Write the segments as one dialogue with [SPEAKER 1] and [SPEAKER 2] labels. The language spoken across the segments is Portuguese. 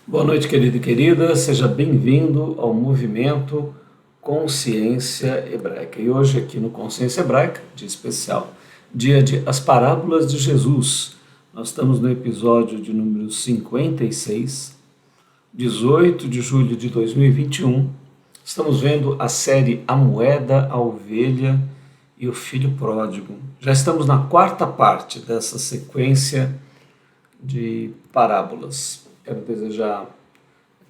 [SPEAKER 1] Boa noite, querido e querida. Seja bem-vindo ao movimento Consciência Hebraica. E hoje aqui no Consciência Hebraica, dia especial, dia de As Parábolas de Jesus. Nós estamos no episódio de número 56, 18 de julho de 2021. Estamos vendo a série A Moeda, a Ovelha e o Filho Pródigo. Já estamos na quarta parte dessa sequência de parábolas. Quero desejar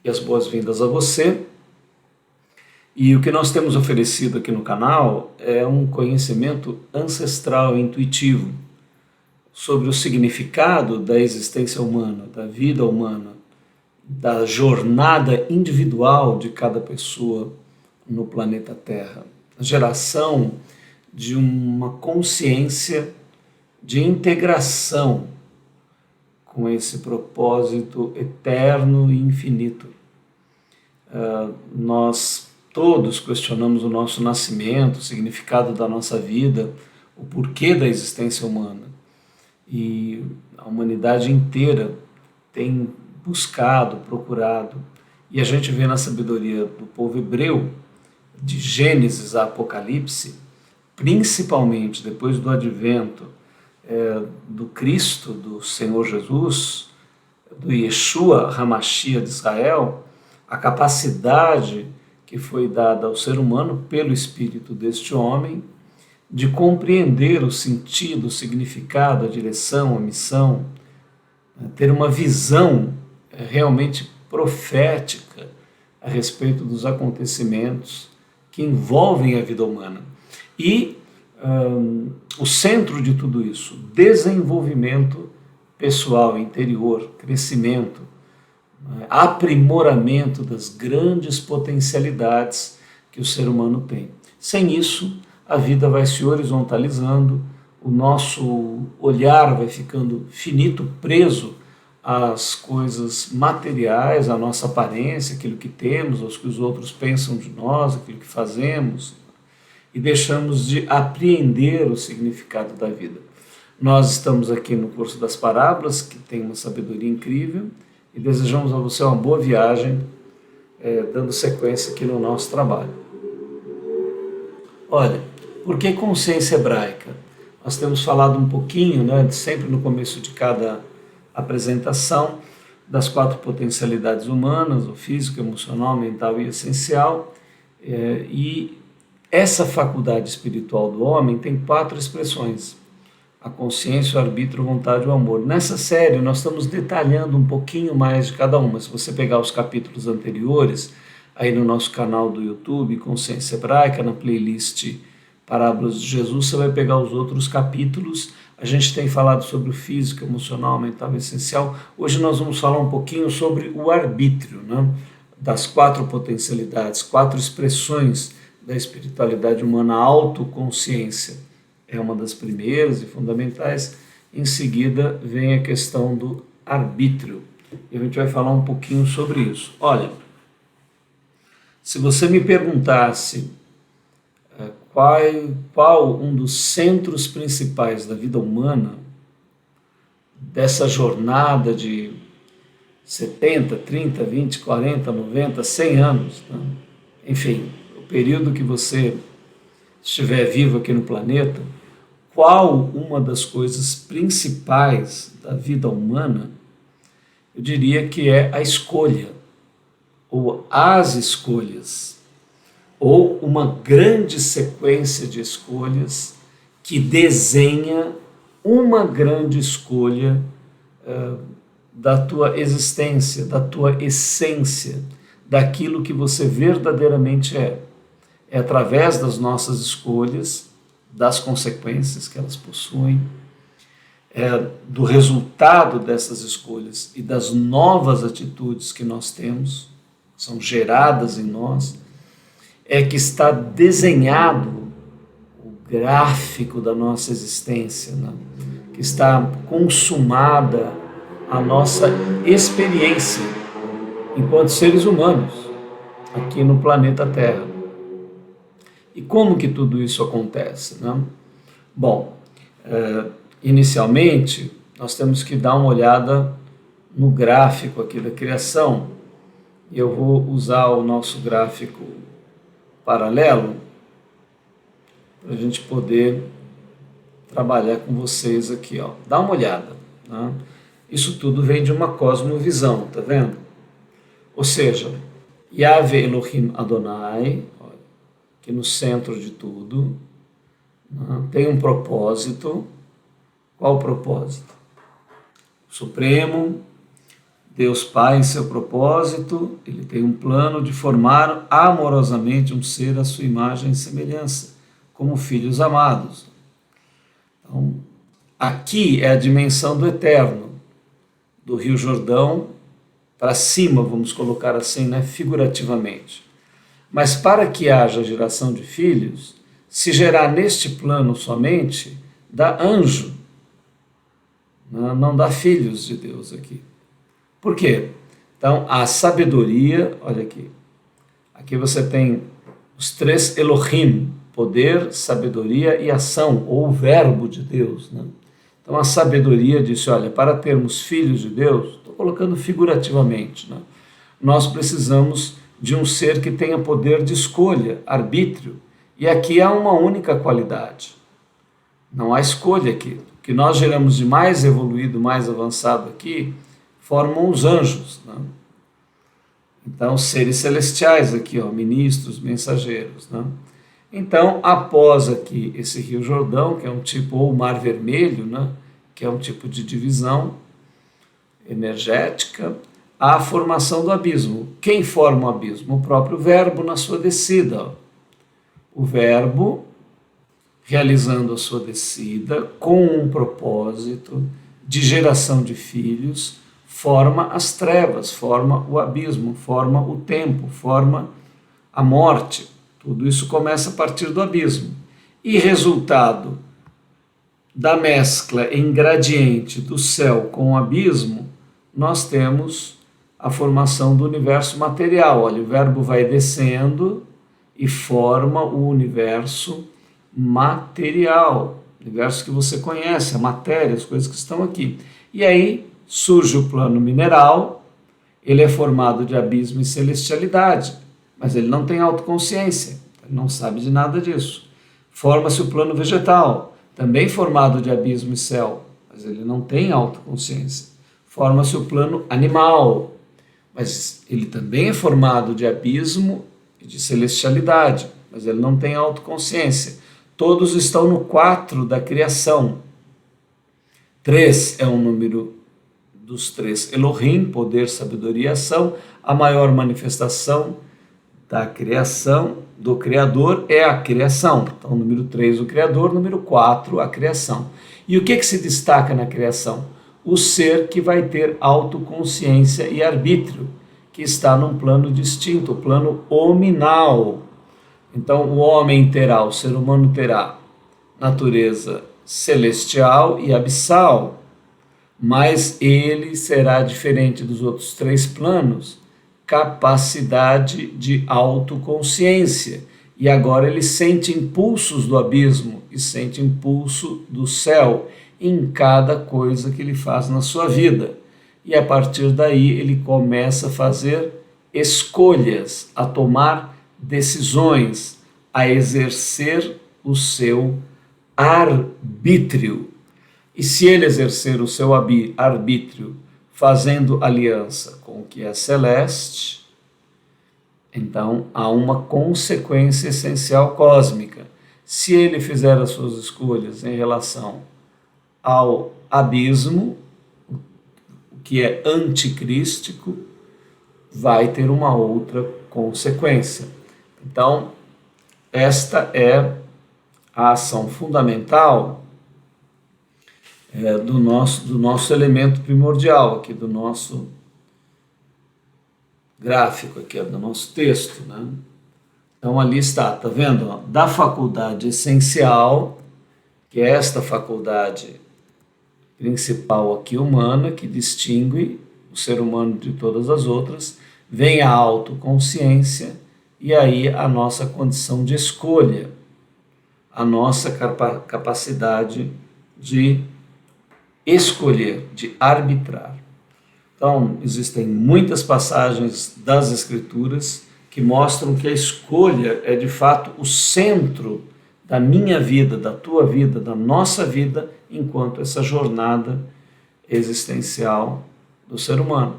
[SPEAKER 1] as boas-vindas a você. E o que nós temos oferecido aqui no canal é um conhecimento ancestral e intuitivo sobre o significado da existência humana, da vida humana, da jornada individual de cada pessoa no planeta Terra. A geração de uma consciência de integração com esse propósito eterno e infinito. Nós todos questionamos o nosso nascimento, o significado da nossa vida, o porquê da existência humana. E a humanidade inteira tem buscado, procurado, e a gente vê na sabedoria do povo hebreu, de Gênesis a Apocalipse, principalmente depois do advento do Cristo, do Senhor Jesus, do Yeshua HaMashiach de Israel, a capacidade que foi dada ao ser humano pelo Espírito deste homem de compreender o sentido, o significado, a direção, a missão, ter uma visão realmente profética a respeito dos acontecimentos que envolvem a vida humana. E o centro de tudo isso, desenvolvimento pessoal, interior, crescimento, aprimoramento das grandes potencialidades que o ser humano tem. Sem isso, a vida vai se horizontalizando, o nosso olhar vai ficando finito, preso às coisas materiais, à nossa aparência, aquilo que temos, aos que os outros pensam de nós, aquilo que fazemos, e deixamos de apreender o significado da vida. Nós estamos aqui no curso das parábolas, que tem uma sabedoria incrível, e desejamos a você uma boa viagem, dando sequência aqui no nosso trabalho. Olha, por que consciência hebraica? Nós temos falado um pouquinho, sempre no começo de cada apresentação, das 4 potencialidades humanas, o físico, emocional, mental e essencial, e essa faculdade espiritual do homem tem 4 expressões: a consciência, o arbítrio, a vontade e o amor. Nessa série nós estamos detalhando um pouquinho mais de cada uma. Se você pegar os capítulos anteriores, aí no nosso canal do YouTube, Consciência Hebraica, na playlist Parábolas de Jesus, você vai pegar os outros capítulos. A gente tem falado sobre o físico, emocional, mental e essencial. Hoje nós vamos falar um pouquinho sobre o arbítrio, das 4 potencialidades, 4 expressões da espiritualidade humana. A autoconsciência é uma das primeiras e fundamentais. Em seguida vem a questão do arbítrio, e a gente vai falar um pouquinho sobre isso. Olha, se você me perguntasse qual um dos centros principais da vida humana, dessa jornada de 70, 30, 20, 40, 90, 100 anos, enfim, o período que você estiver vivo aqui no planeta, qual uma das coisas principais da vida humana, eu diria que é a escolha, ou as escolhas, ou uma grande sequência de escolhas que desenha uma grande escolha da tua existência, da tua essência, daquilo que você verdadeiramente é. É através das nossas escolhas, das consequências que elas possuem, do resultado dessas escolhas e das novas atitudes que nós temos, são geradas em nós, é que está desenhado o gráfico da nossa existência, que está consumada a nossa experiência enquanto seres humanos aqui no planeta Terra. E como que tudo isso acontece? Bom, inicialmente nós temos que dar uma olhada no gráfico aqui da criação, e eu vou usar o nosso gráfico paralelo para a gente poder trabalhar com vocês aqui, ó. Dá uma olhada, né? Isso tudo vem de uma cosmovisão, tá vendo? Ou seja, Yahvé Elohim Adonai, que no centro de tudo, né, tem um propósito. Qual o propósito? Supremo, Deus Pai, em seu propósito, ele tem um plano de formar amorosamente um ser à sua imagem e semelhança, como filhos amados. Então, aqui é a dimensão do eterno, do Rio Jordão para cima, vamos colocar assim, né, figurativamente. Mas para que haja geração de filhos, se gerar neste plano somente, dá anjo, não dá filhos de Deus aqui. Por quê? Então, a sabedoria, olha aqui você tem os três Elohim, poder, sabedoria e ação, ou o verbo de Deus, né? Então a sabedoria disse, olha, para termos filhos de Deus, estou colocando figurativamente, né? Nós precisamos de um ser que tenha poder de escolha, arbítrio, e aqui há uma única qualidade, não há escolha aqui. O que nós geramos de mais evoluído, mais avançado aqui, formam os anjos, né? Então, seres celestiais aqui, ó, ministros, mensageiros, né? Então, após aqui esse Rio Jordão, que é um tipo, ou Mar Vermelho, né, que é um tipo de divisão energética, há a formação do abismo. Quem forma o abismo? O próprio Verbo na sua descida. O Verbo, realizando a sua descida, com um propósito de geração de filhos, forma as trevas, forma o abismo, forma o tempo, forma a morte. Tudo isso começa a partir do abismo. E resultado da mescla em gradiente do céu com o abismo, nós temos a formação do universo material. Olha, o verbo vai descendo e forma o universo material, o universo que você conhece, a matéria, as coisas que estão aqui. E aí surge o plano mineral, ele é formado de abismo e celestialidade, mas ele não tem autoconsciência, ele não sabe de nada disso. Forma-se o plano vegetal, também formado de abismo e céu, mas ele não tem autoconsciência. Forma-se o plano animal, mas ele também é formado de abismo e de celestialidade, mas ele não tem autoconsciência. Todos estão no 4 da criação. 3 é um número dos 3 Elohim, poder, sabedoria e ação. A maior manifestação da criação, do Criador, é a criação. Então, número 3, o Criador, número 4, a criação. E o que se destaca na criação? O ser que vai ter autoconsciência e arbítrio, que está num plano distinto, o plano hominal. Então, o homem terá, o ser humano terá natureza celestial e abissal, mas ele será diferente dos outros 3 planos, capacidade de autoconsciência. E agora ele sente impulsos do abismo e sente impulso do céu em cada coisa que ele faz na sua vida. E a partir daí ele começa a fazer escolhas, a tomar decisões, a exercer o seu arbítrio. E se ele exercer o seu arbítrio fazendo aliança com o que é celeste, então há uma consequência essencial cósmica. Se ele fizer as suas escolhas em relação ao abismo, o que é anticrístico, vai ter uma outra consequência. Então, esta é a ação fundamental do nosso elemento primordial, aqui do nosso gráfico, aqui, do nosso texto, né? Então ali está, tá vendo? Ó, da faculdade essencial, que é esta faculdade principal aqui humana, que distingue o ser humano de todas as outras, vem a autoconsciência e aí a nossa condição de escolha, a nossa capacidade de escolher, de arbitrar. Então, existem muitas passagens das Escrituras que mostram que a escolha é de fato o centro da minha vida, da tua vida, da nossa vida, enquanto essa jornada existencial do ser humano.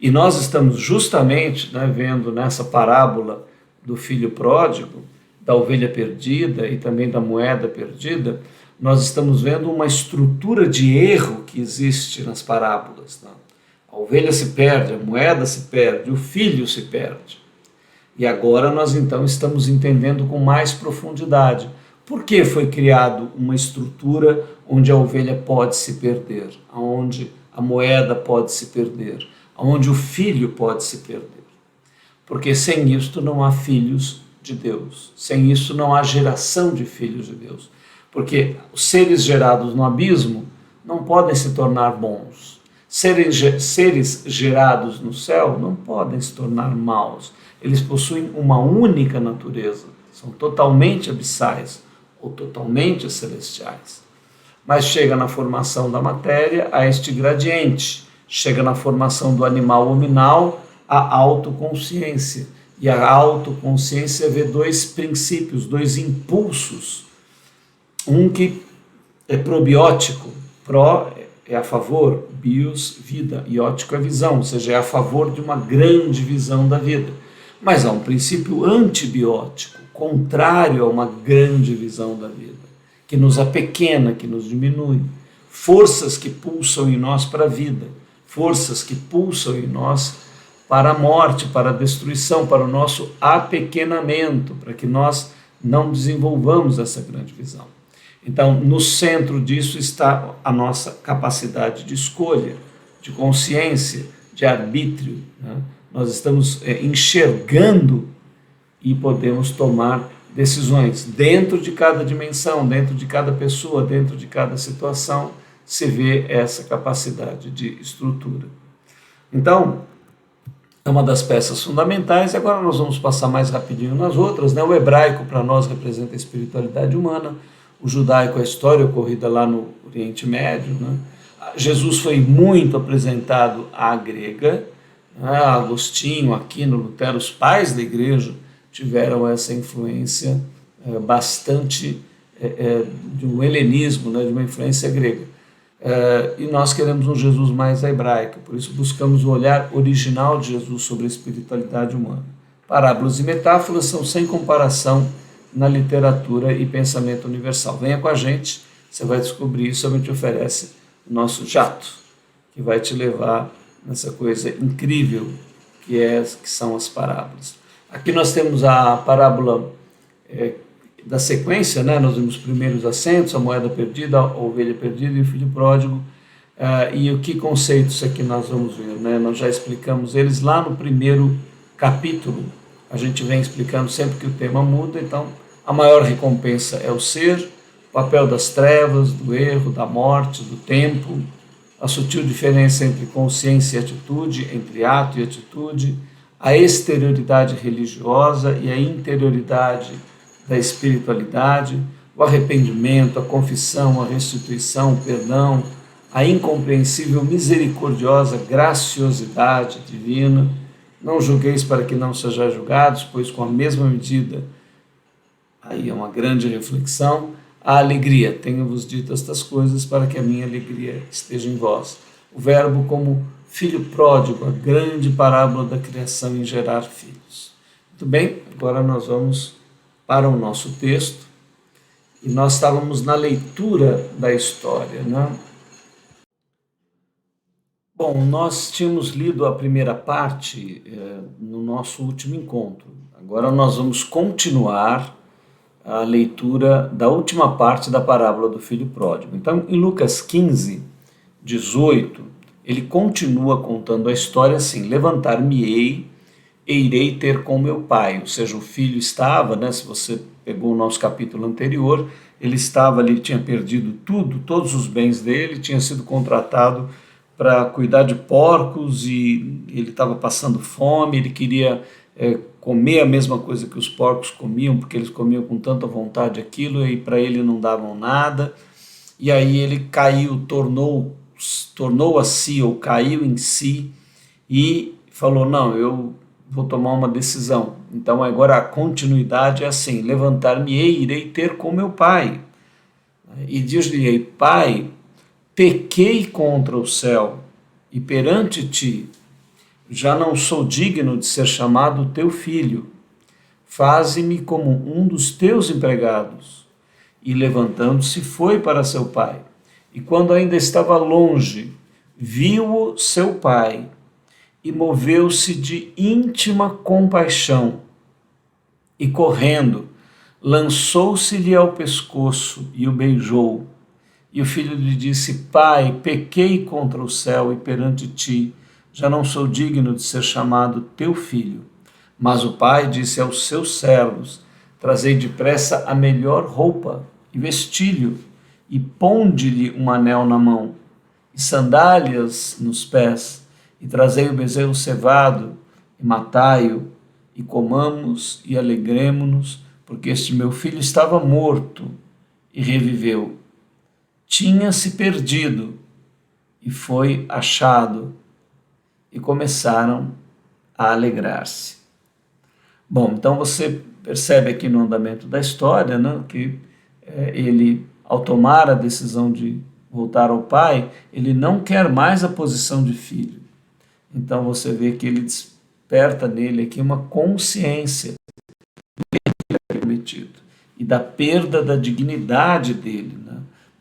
[SPEAKER 1] E nós estamos justamente, vendo nessa parábola do filho pródigo, da ovelha perdida e também da moeda perdida, nós estamos vendo uma estrutura de erro que existe nas parábolas. A ovelha se perde, a moeda se perde, o filho se perde. E agora nós então estamos entendendo com mais profundidade por que foi criado uma estrutura onde a ovelha pode se perder, onde a moeda pode se perder, onde o filho pode se perder. Porque sem isto não há filhos de Deus, sem isso não há geração de filhos de Deus. Porque os seres gerados no abismo não podem se tornar bons. Seres gerados no céu não podem se tornar maus. Eles possuem uma única natureza, são totalmente abissais ou totalmente celestiais. Mas chega na formação da matéria a este gradiente, chega na formação do animal hominal a autoconsciência. E a autoconsciência vê dois princípios, dois impulsos. Um que é probiótico, pró é a favor, bios, vida, e ótico é visão, ou seja, é a favor de uma grande visão da vida. Mas há um princípio antibiótico, contrário a uma grande visão da vida, que nos apequena, que nos diminui. Forças que pulsam em nós para a vida, forças que pulsam em nós para a morte, para a destruição, para o nosso apequenamento, para que nós não desenvolvamos essa grande visão. Então, no centro disso está a nossa capacidade de escolha, de consciência, de arbítrio. Nós estamos enxergando e podemos tomar decisões. Dentro de cada dimensão, dentro de cada pessoa, dentro de cada situação, se vê essa capacidade de estrutura. Então, é uma das peças fundamentais. Agora nós vamos passar mais rapidinho nas outras. O hebraico para nós representa a espiritualidade humana, o judaico, a história ocorrida lá no Oriente Médio. Jesus foi muito apresentado à grega. Agostinho, Aquino, Lutero, os pais da igreja tiveram essa influência bastante de um helenismo, de uma influência grega. E nós queremos um Jesus mais hebraico, por isso buscamos o olhar original de Jesus sobre a espiritualidade humana. Parábolas e metáforas são sem comparação na literatura e pensamento universal. Venha com a gente, você vai descobrir isso, a gente oferece o nosso jato, que vai te levar nessa coisa incrível que são as parábolas. Aqui nós temos a parábola da sequência, nós vimos primeiro os assentos, a moeda perdida, a ovelha perdida e o filho pródigo, e o que conceitos aqui nós vamos ver, nós já explicamos eles lá no primeiro capítulo, a gente vem explicando sempre que o tema muda, então a maior recompensa é o ser, o papel das trevas, do erro, da morte, do tempo, a sutil diferença entre consciência e atitude, entre ato e atitude, a exterioridade religiosa e a interioridade da espiritualidade, o arrependimento, a confissão, a restituição, o perdão, a incompreensível misericordiosa graciosidade divina. Não julgueis para que não sejais julgados, pois com a mesma medida, aí é uma grande reflexão, a alegria. Tenho-vos dito estas coisas para que a minha alegria esteja em vós. O verbo como filho pródigo, a grande parábola da criação em gerar filhos. Muito bem, agora nós vamos para o nosso texto, e nós estávamos na leitura da história. Bom, nós tínhamos lido a primeira parte no nosso último encontro. Agora nós vamos continuar a leitura da última parte da parábola do filho pródigo. Então, em Lucas 15, 18, ele continua contando a história assim: levantar-me-ei e irei ter com meu pai. Ou seja, o filho estava, se você pegou o nosso capítulo anterior, ele estava ali, tinha perdido tudo, todos os bens dele, tinha sido contratado para cuidar de porcos e ele estava passando fome, ele queria comer a mesma coisa que os porcos comiam, porque eles comiam com tanta vontade aquilo e para ele não davam nada. E aí ele caiu, tornou tornou a si ou caiu em si e falou, não, eu vou tomar uma decisão. Então agora a continuidade é assim, levantar-me-ei, irei ter com meu pai. E diz-lhe-ei, pai, pequei contra o céu e perante ti, já não sou digno de ser chamado teu filho. Faze-me como um dos teus empregados. E levantando-se foi para seu pai. E quando ainda estava longe, viu-o seu pai e moveu-se de íntima compaixão. E correndo, lançou-se-lhe ao pescoço e o beijou. E o filho lhe disse, pai, pequei contra o céu e perante ti, já não sou digno de ser chamado teu filho. Mas o pai disse aos seus servos, trazei depressa a melhor roupa e vestilho, e ponde-lhe um anel na mão, e sandálias nos pés, e trazei o bezerro cevado, e matai-o, e comamos e alegremo-nos, porque este meu filho estava morto e reviveu. Tinha-se perdido e foi achado, e começaram a alegrar-se. Bom, então você percebe aqui no andamento da história, né, que ele, ao tomar a decisão de voltar ao pai, ele não quer mais a posição de filho. Então você vê que ele desperta nele aqui uma consciência do cometido e da perda da dignidade dele, né?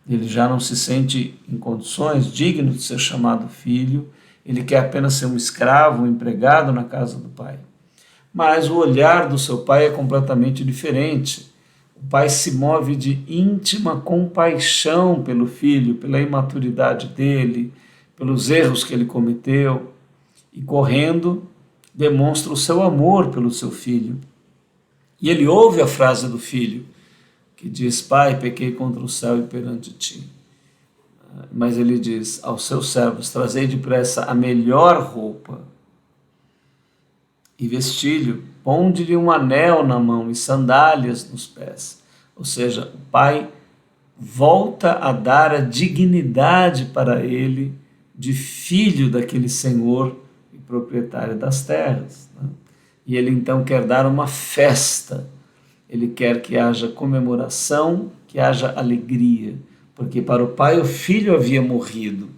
[SPEAKER 1] Ele já não se sente em condições digno de ser chamado filho, ele quer apenas ser um escravo, um empregado na casa do pai. Mas o olhar do seu pai é completamente diferente. O pai se move de íntima compaixão pelo filho, pela imaturidade dele, pelos erros que ele cometeu, e correndo demonstra o seu amor pelo seu filho. E ele ouve a frase do filho, que diz, pai, pequei contra o céu e perante ti. Mas ele diz aos seus servos, trazei depressa a melhor roupa e vestilho, ponde-lhe um anel na mão e sandálias nos pés. Ou seja, o pai volta a dar a dignidade para ele de filho daquele senhor e proprietário das terras, né? E ele então quer dar uma festa, ele quer que haja comemoração, que haja alegria, porque para o pai o filho havia morrido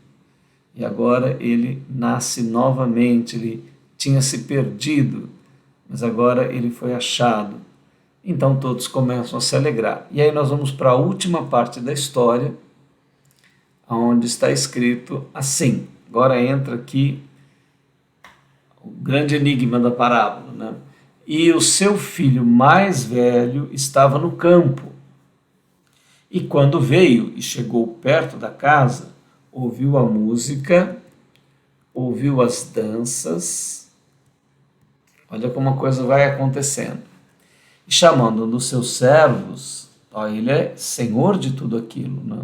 [SPEAKER 1] e agora ele nasce novamente, ele tinha se perdido, mas agora ele foi achado. Então todos começam a se alegrar. E aí nós vamos para a última parte da história, onde está escrito assim. Agora entra aqui o grande enigma da parábola, né? E o seu filho mais velho estava no campo. E quando veio e chegou perto da casa, ouviu a música, ouviu as danças. Olha como a coisa vai acontecendo. E chamando um dos seus servos, ó, ele é senhor de tudo aquilo, né?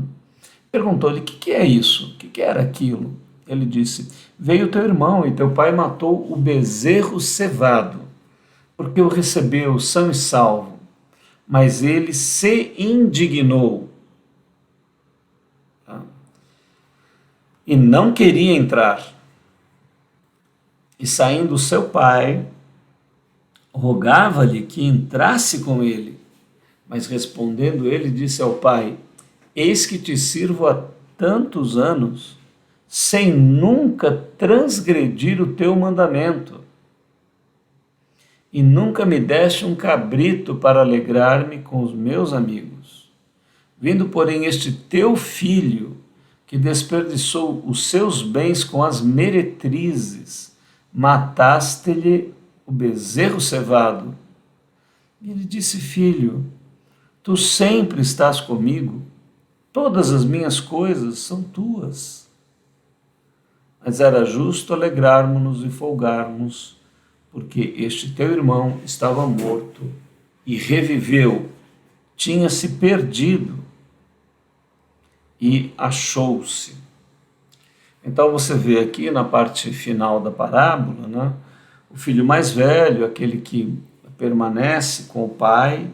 [SPEAKER 1] Perguntou-lhe, o que é isso? O que era aquilo? Ele disse, veio teu irmão e teu pai matou o bezerro cevado, porque o recebeu são e salvo, mas ele se indignou e não queria entrar. E saindo seu pai, rogava-lhe que entrasse com ele, mas respondendo ele, disse ao pai, eis que te sirvo há tantos anos, sem nunca transgredir o teu mandamento, e nunca me deste um cabrito para alegrar-me com os meus amigos. Vindo, porém, este teu filho, que desperdiçou os seus bens com as meretrizes, mataste-lhe o bezerro cevado. E ele disse, filho, tu sempre estás comigo, todas as minhas coisas são tuas. Mas era justo alegrarmos-nos e folgarmos, porque este teu irmão estava morto e reviveu, tinha se perdido e achou-se. Então você vê aqui na parte final da parábola, né, o filho mais velho, aquele que permanece com o pai,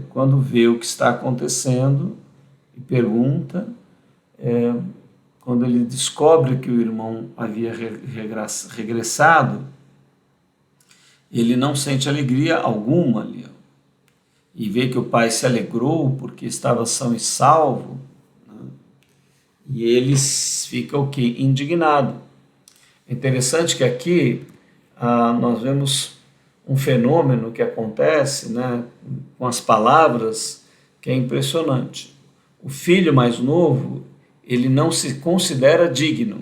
[SPEAKER 1] quando vê o que está acontecendo e pergunta, quando ele descobre que o irmão havia regressado, ele não sente alegria alguma ali. E vê que o pai se alegrou porque estava são e salvo, né? E ele fica o quê? Indignado. É interessante que aqui nós vemos um fenômeno que acontece, né, com as palavras, que é impressionante. O filho mais novo, ele não se considera digno.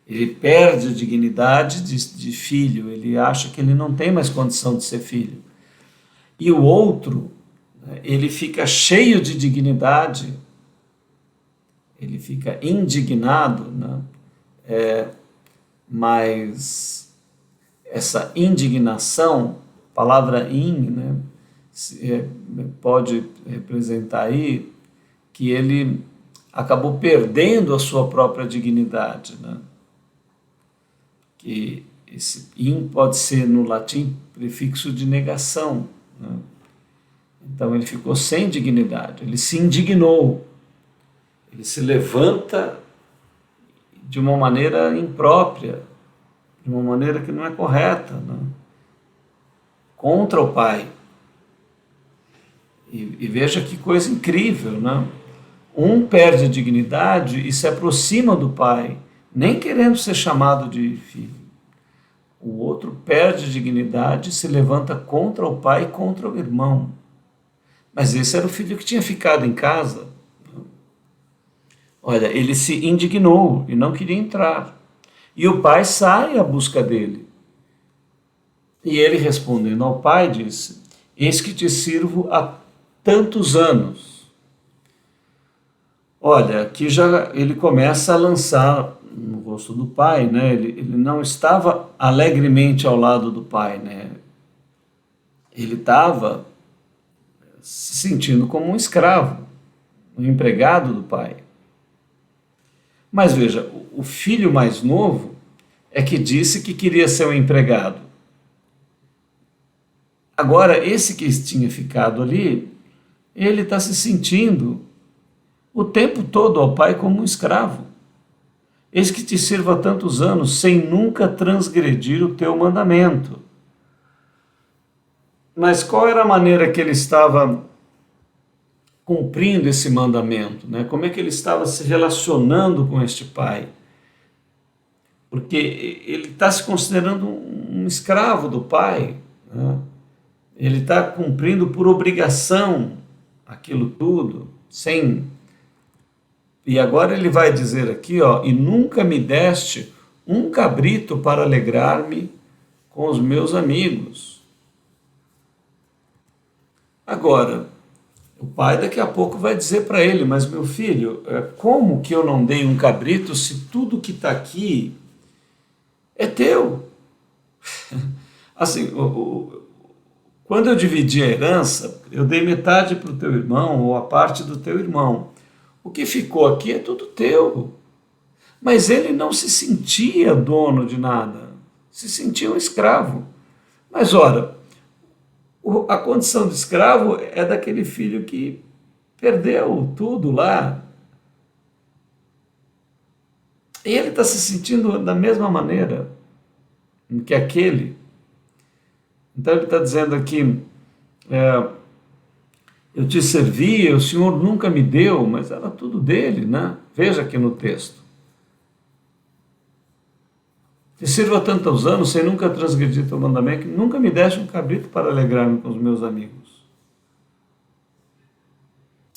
[SPEAKER 1] Ele perde a dignidade de filho, ele acha que ele não tem mais condição de ser filho. E o outro, ele fica cheio de dignidade, ele fica indignado, né? Mas essa indignação, a palavra né, pode representar aí que ele acabou perdendo a sua própria dignidade, né? Que esse pode ser no latim prefixo de negação, né? Então ele ficou sem dignidade, ele se indignou, ele se levanta de uma maneira imprópria, de uma maneira que não é correta, né? Contra o pai. E veja que coisa incrível, né? Um perde a dignidade e se aproxima do pai, nem querendo ser chamado de filho. O outro perde a dignidade e se levanta contra o pai e contra o irmão. Mas esse era o filho que tinha ficado em casa. Olha, ele se indignou e não queria entrar. E o pai sai à busca dele. E ele, respondendo ao pai, disse: eis que te sirvo há tantos anos. Olha, aqui já ele começa a lançar no rosto do pai, né? Ele não estava alegremente ao lado do pai, né? Ele estava se sentindo como um escravo, um empregado do pai. Mas veja, o filho mais novo é que disse que queria ser um empregado. Agora, esse que tinha ficado ali, ele está se sentindo o tempo todo ao pai como um escravo. Eis que te sirvo há tantos anos, sem nunca transgredir o teu mandamento. Mas qual era a maneira que ele estava cumprindo esse mandamento, né? Como é que ele estava se relacionando com este pai? Porque ele está se considerando um escravo do pai, né? Ele está cumprindo por obrigação aquilo tudo, sem... E agora ele vai dizer aqui, ó, e nunca me deste um cabrito para alegrar-me com os meus amigos. Agora, o pai daqui a pouco vai dizer para ele, mas meu filho, como que eu não dei um cabrito se tudo que está aqui é teu? Assim, quando eu dividi a herança, eu dei metade para o teu irmão ou a parte do teu irmão. O que ficou aqui é tudo teu. Mas ele não se sentia dono de nada, se sentia um escravo. Mas ora, a condição de escravo é daquele filho que perdeu tudo lá. E ele está se sentindo da mesma maneira que aquele. Então ele está dizendo aqui, eu te servia, o Senhor nunca me deu, mas era tudo dele, né? Veja aqui no texto. Te sirvo há tantos anos, sem nunca transgredir teu mandamento, que nunca me deste um cabrito para alegrar-me com os meus amigos.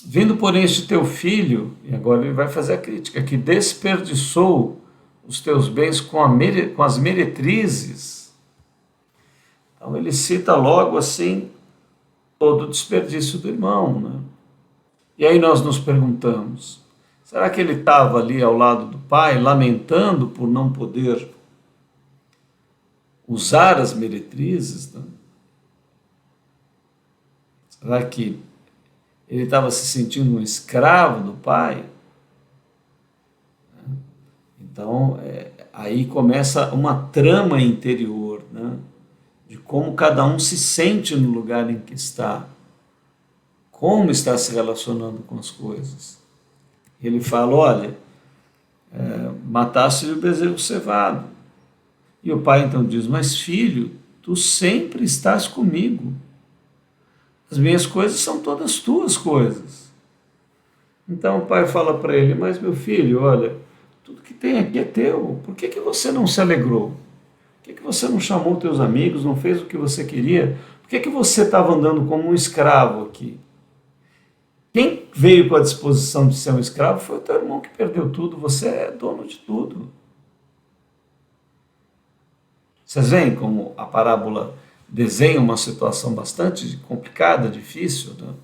[SPEAKER 1] Vindo, porém, este teu filho, e agora ele vai fazer a crítica, que desperdiçou os teus bens com as meretrizes. Então ele cita logo assim todo o desperdício do irmão, né? E aí nós nos perguntamos, será que ele estava ali ao lado do pai, lamentando por não poder usar as meretrizes, né? Será que ele estava se sentindo um escravo do pai? Então, aí começa uma trama interior, né? De como cada um se sente no lugar em que está, como está se relacionando com as coisas. Ele fala, olha, matasse-lhe o bezerro cevado. E o pai então diz, mas filho, tu sempre estás comigo. As minhas coisas são todas tuas coisas. Então o pai fala para ele, mas meu filho, olha, tudo que tem aqui é teu. Por que você não se alegrou? Por que você não chamou teus amigos, não fez o que você queria? Por que você estava andando como um escravo aqui? Quem veio com a disposição de ser um escravo foi o teu irmão que perdeu tudo. Você é dono de tudo. Vocês veem como a parábola desenha uma situação bastante complicada, difícil, né?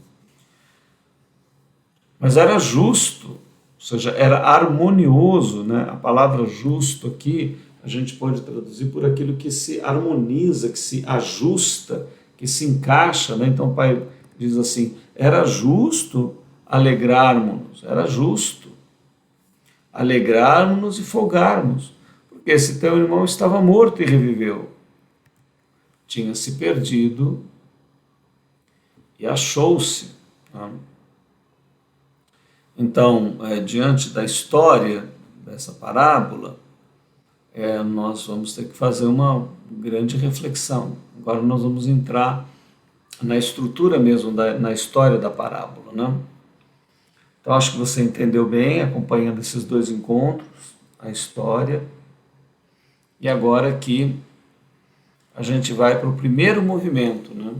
[SPEAKER 1] Mas era justo, ou seja, era harmonioso, né? A palavra justo aqui a gente pode traduzir por aquilo que se harmoniza, que se ajusta, que se encaixa, né? Então o pai diz assim, era justo alegrarmos-nos, era justo alegrarmos-nos e folgarmos, porque esse teu irmão estava morto e reviveu, tinha se perdido e achou-se, né? Então, diante da história dessa parábola, nós vamos ter que fazer uma grande reflexão. Agora nós vamos entrar na estrutura mesmo, na história da parábola, né? Então acho que você entendeu bem, acompanhando esses dois encontros, a história. E agora aqui a gente vai para o primeiro movimento, né?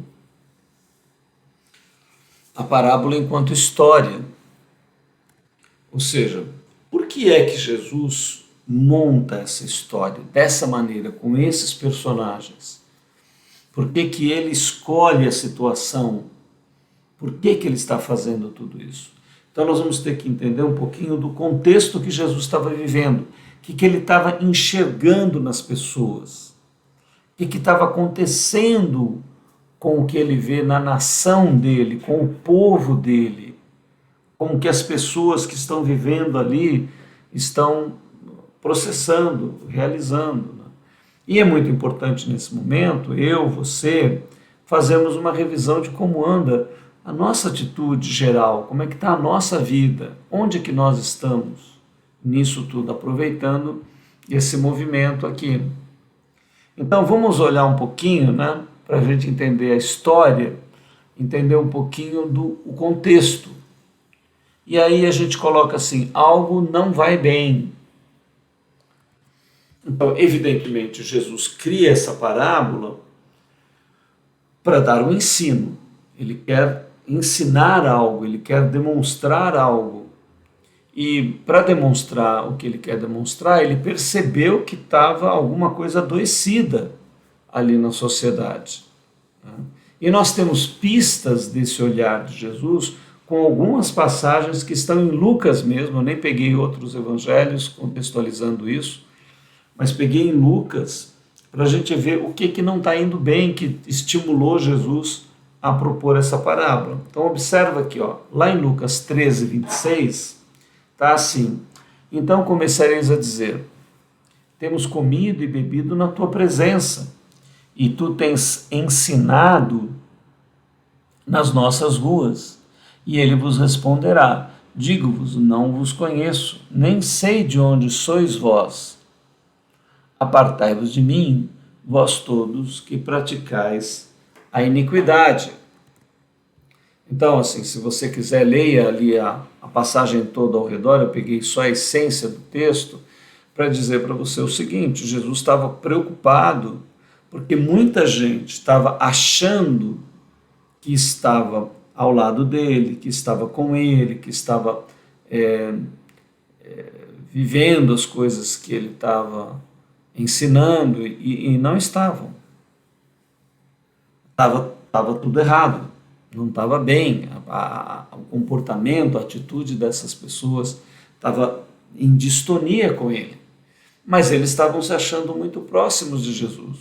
[SPEAKER 1] A parábola enquanto história. Ou seja, por que é que Jesus monta essa história dessa maneira, com esses personagens? Por que que ele escolhe a situação? Por que que ele está fazendo tudo isso? Então nós vamos ter que entender um pouquinho do contexto que Jesus estava vivendo, o que ele estava enxergando nas pessoas, o que estava acontecendo com o que ele vê na nação dele, com o povo dele, com o que as pessoas que estão vivendo ali estão processando, realizando, né? E é muito importante nesse momento, eu, você, fazermos uma revisão de como anda a nossa atitude geral, como é que está a nossa vida, onde é que nós estamos nisso tudo, aproveitando esse movimento aqui. Então vamos olhar um pouquinho, né, para a gente entender a história, entender um pouquinho do contexto. E aí a gente coloca assim, algo não vai bem. Então, evidentemente, Jesus cria essa parábola para dar um ensino. Ele quer ensinar algo, ele quer demonstrar algo. E para demonstrar o que ele quer demonstrar, ele percebeu que estava alguma coisa adoecida ali na sociedade. E nós temos pistas desse olhar de Jesus com algumas passagens que estão em Lucas mesmo, eu nem peguei outros evangelhos contextualizando isso, mas peguei em Lucas para a gente ver o que não está indo bem, que estimulou Jesus a propor essa parábola. Então observa aqui, ó, lá em Lucas 13, 26, está assim, então começareis a dizer, temos comido e bebido na tua presença, e tu tens ensinado nas nossas ruas. E ele vos responderá, digo-vos, não vos conheço, nem sei de onde sois vós. Apartai-vos de mim, vós todos que praticais a iniquidade. Então, assim, se você quiser, leia ali a passagem toda ao redor, eu peguei só a essência do texto, para dizer para você o seguinte, Jesus estava preocupado, porque muita gente estava achando que estava ao lado dele, que estava com ele, que estava vivendo as coisas que ele estava ensinando, e não estavam. Estava tudo errado, não estava bem, o comportamento, a atitude dessas pessoas estava em distonia com ele. Mas eles estavam se achando muito próximos de Jesus.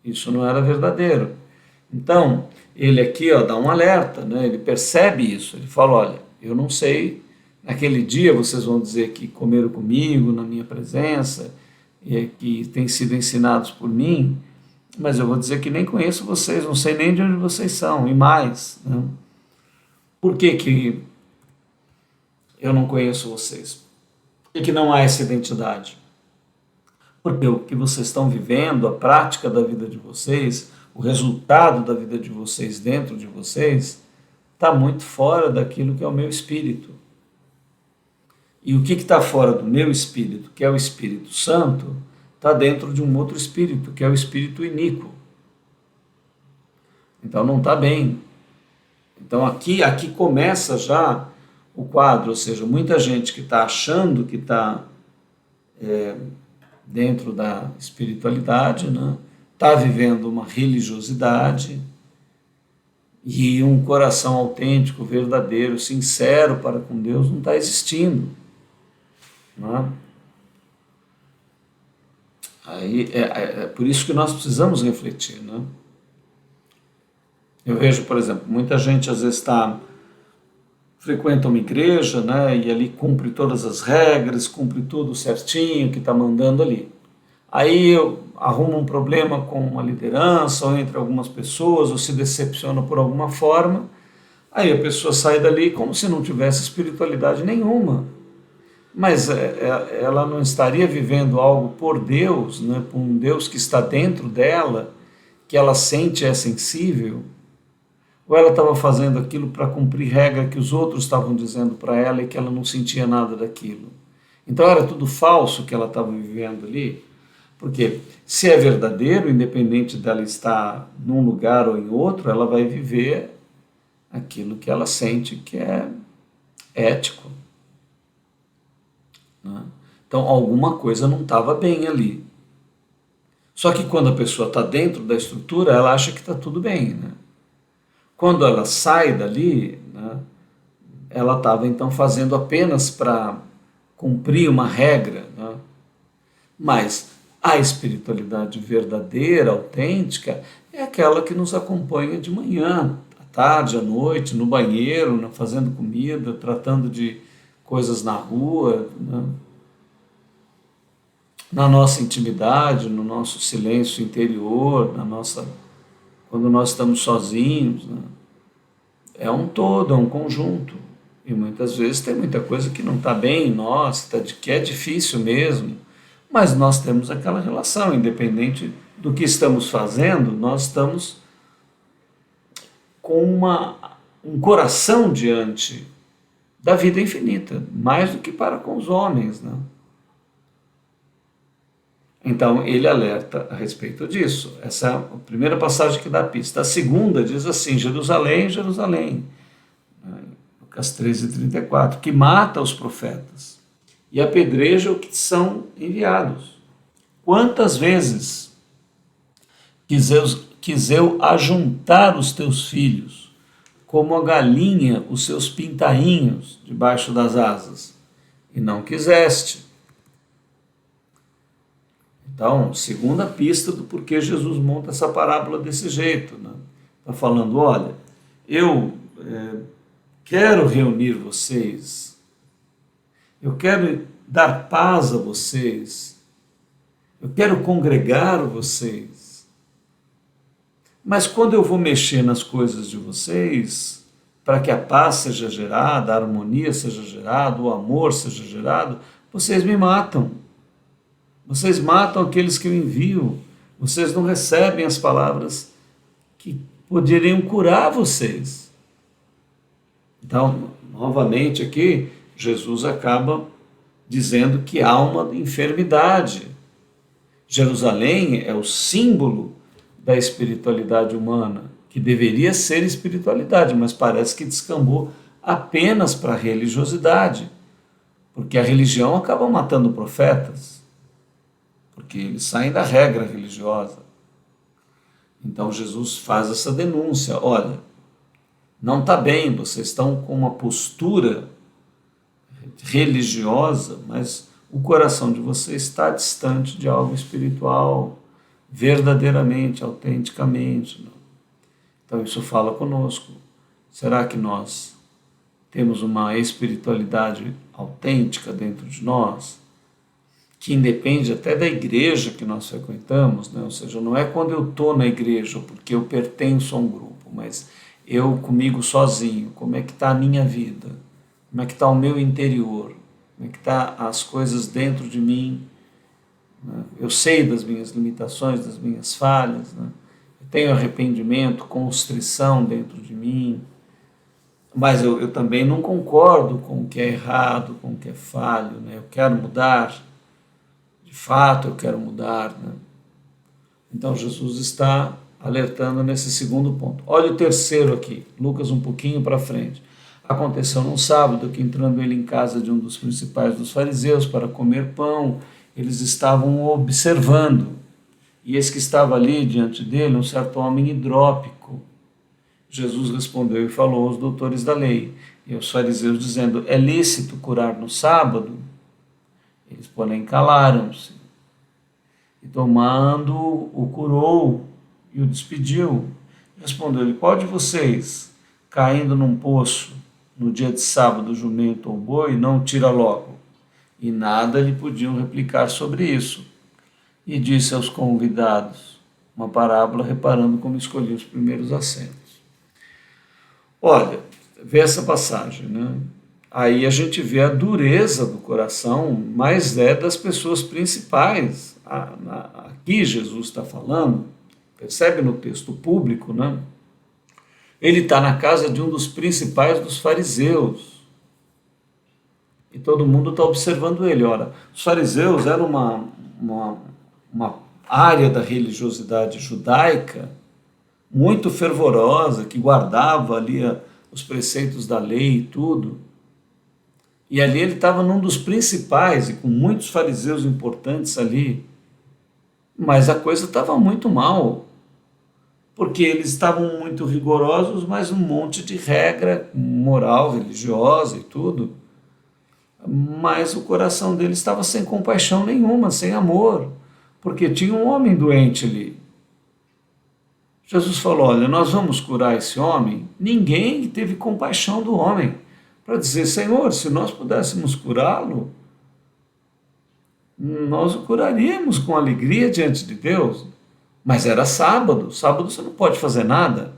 [SPEAKER 1] Isso não era verdadeiro. Então, ele aqui dá um alerta, né? Ele percebe isso, ele fala, olha, eu não sei, naquele dia vocês vão dizer que comeram comigo, na minha presença, e que têm sido ensinados por mim, mas eu vou dizer que nem conheço vocês, não sei nem de onde vocês são, e mais, né? Por que eu não conheço vocês? Por que não há essa identidade? Porque o que vocês estão vivendo, a prática da vida de vocês, o resultado da vida de vocês dentro de vocês, está muito fora daquilo que é o meu espírito. E o que está fora do meu espírito, que é o Espírito Santo, está dentro de um outro espírito, que é o espírito iníquo. Então não está bem. Então aqui começa já o quadro, ou seja, muita gente que está achando que está dentro da espiritualidade, né? Está vivendo uma religiosidade e um coração autêntico, verdadeiro, sincero para com Deus não está existindo. Né? Aí é por isso que nós precisamos refletir. Né? Eu vejo, por exemplo, muita gente às vezes frequenta uma igreja, né, e ali cumpre todas as regras, cumpre tudo certinho que está mandando ali. Aí arruma um problema com uma liderança, ou entre algumas pessoas, ou se decepciona por alguma forma, aí a pessoa sai dali como se não tivesse espiritualidade nenhuma. Mas ela não estaria vivendo algo por Deus, né, por um Deus que está dentro dela, que ela sente, é sensível, ou ela estava fazendo aquilo para cumprir regra que os outros estavam dizendo para ela e que ela não sentia nada daquilo. Então era tudo falso que ela estava vivendo ali, porque se é verdadeiro, independente dela estar num lugar ou em outro, ela vai viver aquilo que ela sente que é ético. Né? Então alguma coisa não estava bem ali. Só que quando a pessoa está dentro da estrutura, ela acha que está tudo bem, né? Quando ela sai dali, né, ela estava então fazendo apenas para cumprir uma regra, né? Mas a espiritualidade verdadeira, autêntica, é aquela que nos acompanha de manhã, à tarde, à noite, no banheiro, né, fazendo comida, tratando de coisas na rua, né? Na nossa intimidade, no nosso silêncio interior, quando nós estamos sozinhos. Né? É um todo, é um conjunto. E muitas vezes tem muita coisa que não está bem em nós, que é difícil mesmo, mas nós temos aquela relação, independente do que estamos fazendo, nós estamos com um coração diante da vida infinita, mais do que para com os homens. Né? Então ele alerta a respeito disso. Essa é a primeira passagem que dá a pista. A segunda diz assim: Jerusalém, Jerusalém, Lucas 13:34, que mata os profetas e apedreja os que são enviados. Quantas vezes quis eu ajuntar os teus filhos, como a galinha os seus pintainhos debaixo das asas, e não quiseste. Então, segunda pista do porquê Jesus monta essa parábola desse jeito. Né? Está falando, olha, eu quero reunir vocês, eu quero dar paz a vocês, eu quero congregar vocês, mas quando eu vou mexer nas coisas de vocês, para que a paz seja gerada, a harmonia seja gerada, o amor seja gerado, vocês me matam. Vocês matam aqueles que eu envio. Vocês não recebem as palavras que poderiam curar vocês. Então, novamente aqui, Jesus acaba dizendo que há uma enfermidade. Jerusalém é o símbolo da espiritualidade humana, que deveria ser espiritualidade, mas parece que descambou apenas para a religiosidade, porque a religião acaba matando profetas, porque eles saem da regra religiosa. Então Jesus faz essa denúncia, olha, não está bem, vocês estão com uma postura religiosa, mas o coração de vocês está distante de algo espiritual, verdadeiramente, autenticamente. Não? Então isso fala conosco. Será que nós temos uma espiritualidade autêntica dentro de nós? Que independe até da igreja que nós frequentamos, né? Ou seja, não é quando eu estou na igreja porque eu pertenço a um grupo, mas eu comigo sozinho, como é que está a minha vida, como é que está o meu interior, Como é que estão as coisas dentro de mim, né? Eu sei das minhas limitações, das minhas falhas, né? Eu tenho arrependimento, constrição dentro de mim, mas eu também não concordo com o que é errado, com o que é falho, né? Eu quero mudar, de fato eu quero mudar, né? Então Jesus está alertando nesse segundo ponto. Olha o terceiro aqui, Lucas um pouquinho para frente. Aconteceu num sábado que, entrando ele em casa de um dos principais dos fariseus para comer pão, eles estavam observando. E eis que estava ali diante dele um certo homem hidrópico. Jesus respondeu e falou aos doutores da lei e aos fariseus, dizendo: é lícito curar no sábado? Eles, porém, calaram-se. E tomando, o curou e o despediu. Respondeu-lhe: pode vocês, caindo num poço, no dia de sábado, jumento ou boi, não tira logo? E nada lhe podiam replicar sobre isso. E disse aos convidados uma parábola, reparando como escolhia os primeiros assentos. Olha, vê essa passagem, né? Aí a gente vê a dureza do coração, mas é das pessoas principais. Aqui Jesus está falando, percebe no texto público, né? Ele está na casa de um dos principais dos fariseus. E todo mundo está observando ele. Ora, os fariseus eram uma área da religiosidade judaica muito fervorosa, que guardava ali os preceitos da lei e tudo. E ali ele estava num dos principais, e com muitos fariseus importantes ali. Mas a coisa estava muito mal, porque eles estavam muito rigorosos, mas um monte de regra moral, religiosa e tudo. Mas o coração deles estava sem compaixão nenhuma, sem amor, porque tinha um homem doente ali. Jesus falou: olha, nós vamos curar esse homem. Ninguém teve compaixão do homem para dizer: Senhor, se nós pudéssemos curá-lo, nós o curaríamos com alegria diante de Deus. Mas era sábado, sábado você não pode fazer nada.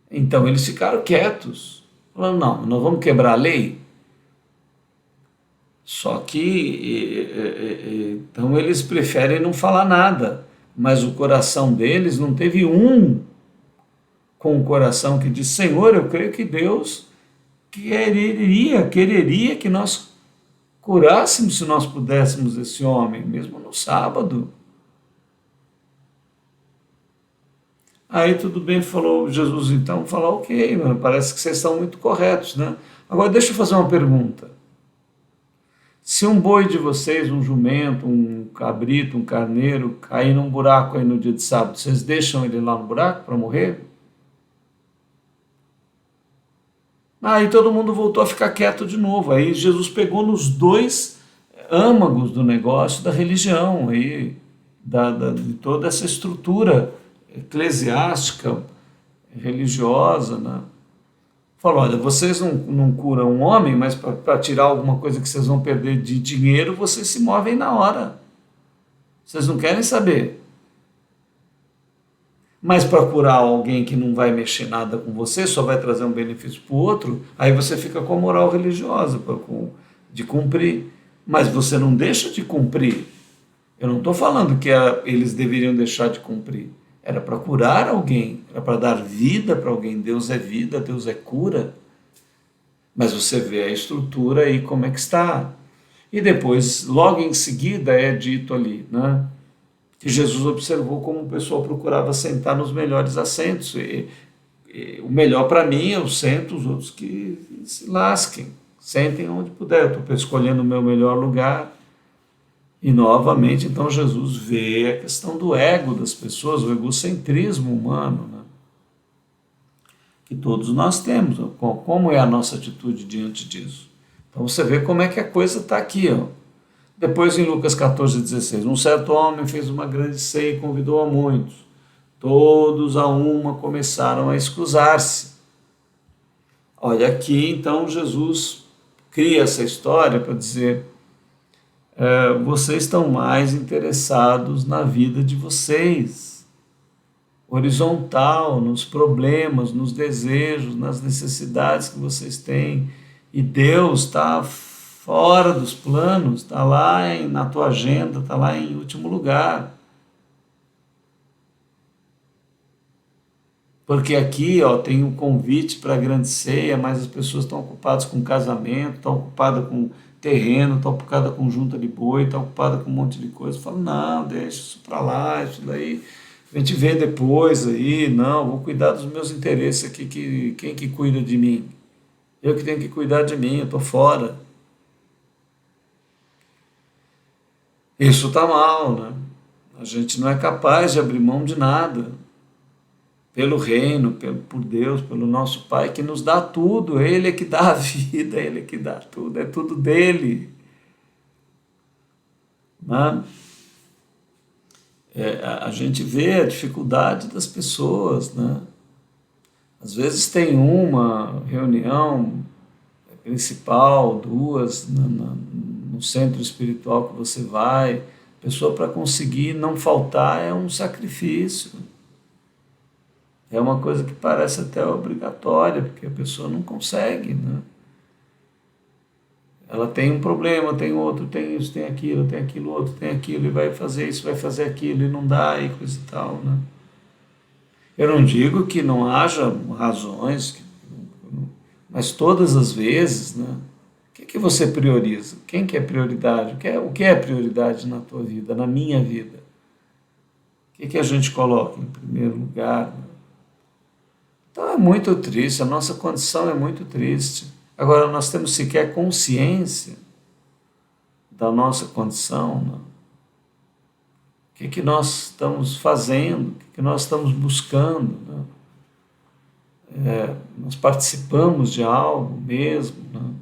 [SPEAKER 1] Então eles ficaram quietos, falando: não, nós vamos quebrar a lei. Só que então eles preferem não falar nada, mas o coração deles não teve um com o coração que diz: Senhor, eu creio que Deus quereria que nós curássemos, se nós pudéssemos, esse homem, mesmo no sábado. Aí tudo bem, falou Jesus, então, falou: ok, parece que vocês estão muito corretos, né? Agora deixa eu fazer uma pergunta. Se um boi de vocês, um jumento, um cabrito, um carneiro, cair num buraco aí no dia de sábado, vocês deixam ele lá no buraco para morrer? Aí todo mundo voltou a ficar quieto de novo. Aí Jesus pegou nos dois âmagos do negócio da religião, aí, de toda essa estrutura eclesiástica, religiosa, né? Falou: olha, vocês não curam um homem, mas para tirar alguma coisa que vocês vão perder de dinheiro, vocês se movem na hora. Vocês não querem saber. Mas para curar alguém que não vai mexer nada com você, só vai trazer um benefício para o outro, aí você fica com a moral religiosa de cumprir. Mas você não deixa de cumprir. Eu não estou falando que eles deveriam deixar de cumprir. Era para curar alguém, era para dar vida para alguém. Deus é vida, Deus é cura. Mas você vê a estrutura aí como é que está. E depois, logo em seguida, é dito ali, né, que Jesus observou como o pessoal procurava sentar nos melhores assentos. O melhor para mim eu sento, os outros que se lasquem, sentem onde puder. Eu estou escolhendo o meu melhor lugar. E novamente, então, Jesus vê a questão do ego das pessoas, o egocentrismo humano, né, que todos nós temos. Como é a nossa atitude diante disso? Então você vê como é que a coisa está aqui. Ó. Depois, em Lucas 14,16, um certo homem fez uma grande ceia e convidou a muitos. Todos a uma começaram a escusar-se. Olha, aqui então Jesus cria essa história para dizer: vocês estão mais interessados na vida de vocês, horizontal, nos problemas, nos desejos, nas necessidades que vocês têm, e Deus está fora dos planos, está lá na tua agenda, está lá em último lugar. Porque aqui, ó, tem um convite para a grande ceia, mas as pessoas estão ocupadas com casamento, estão ocupadas com terreno, estão ocupadas com junta de boi, estão ocupadas com um monte de coisa. Eu falo, não, deixa isso para lá, isso daí a gente vê depois aí, não, vou cuidar dos meus interesses aqui, quem que cuida de mim? Eu que tenho que cuidar de mim, eu estou fora. Isso está mal, né? A gente não é capaz de abrir mão de nada pelo reino, por Deus, pelo nosso Pai, que nos dá tudo. Ele é que dá a vida, Ele é que dá tudo, é tudo dele. Né? A gente vê a dificuldade das pessoas, né? Às vezes tem uma reunião principal, duas, no centro espiritual que você vai, a pessoa para conseguir não faltar é um sacrifício. É uma coisa que parece até obrigatória, porque a pessoa não consegue, né? Ela tem um problema, tem outro, tem isso, tem aquilo, outro, tem aquilo, e vai fazer isso, vai fazer aquilo, e não dá, e coisa e tal, né? Eu não digo que não haja razões, mas todas as vezes, né? O que você prioriza? Quem que é prioridade? O que é prioridade na tua vida, na minha vida? O que a gente coloca em primeiro lugar? Né? Então é muito triste, a nossa condição é muito triste. Agora, nós temos sequer consciência da nossa condição, né? O que nós estamos fazendo, o que nós estamos buscando, né? Nós participamos de algo mesmo, né?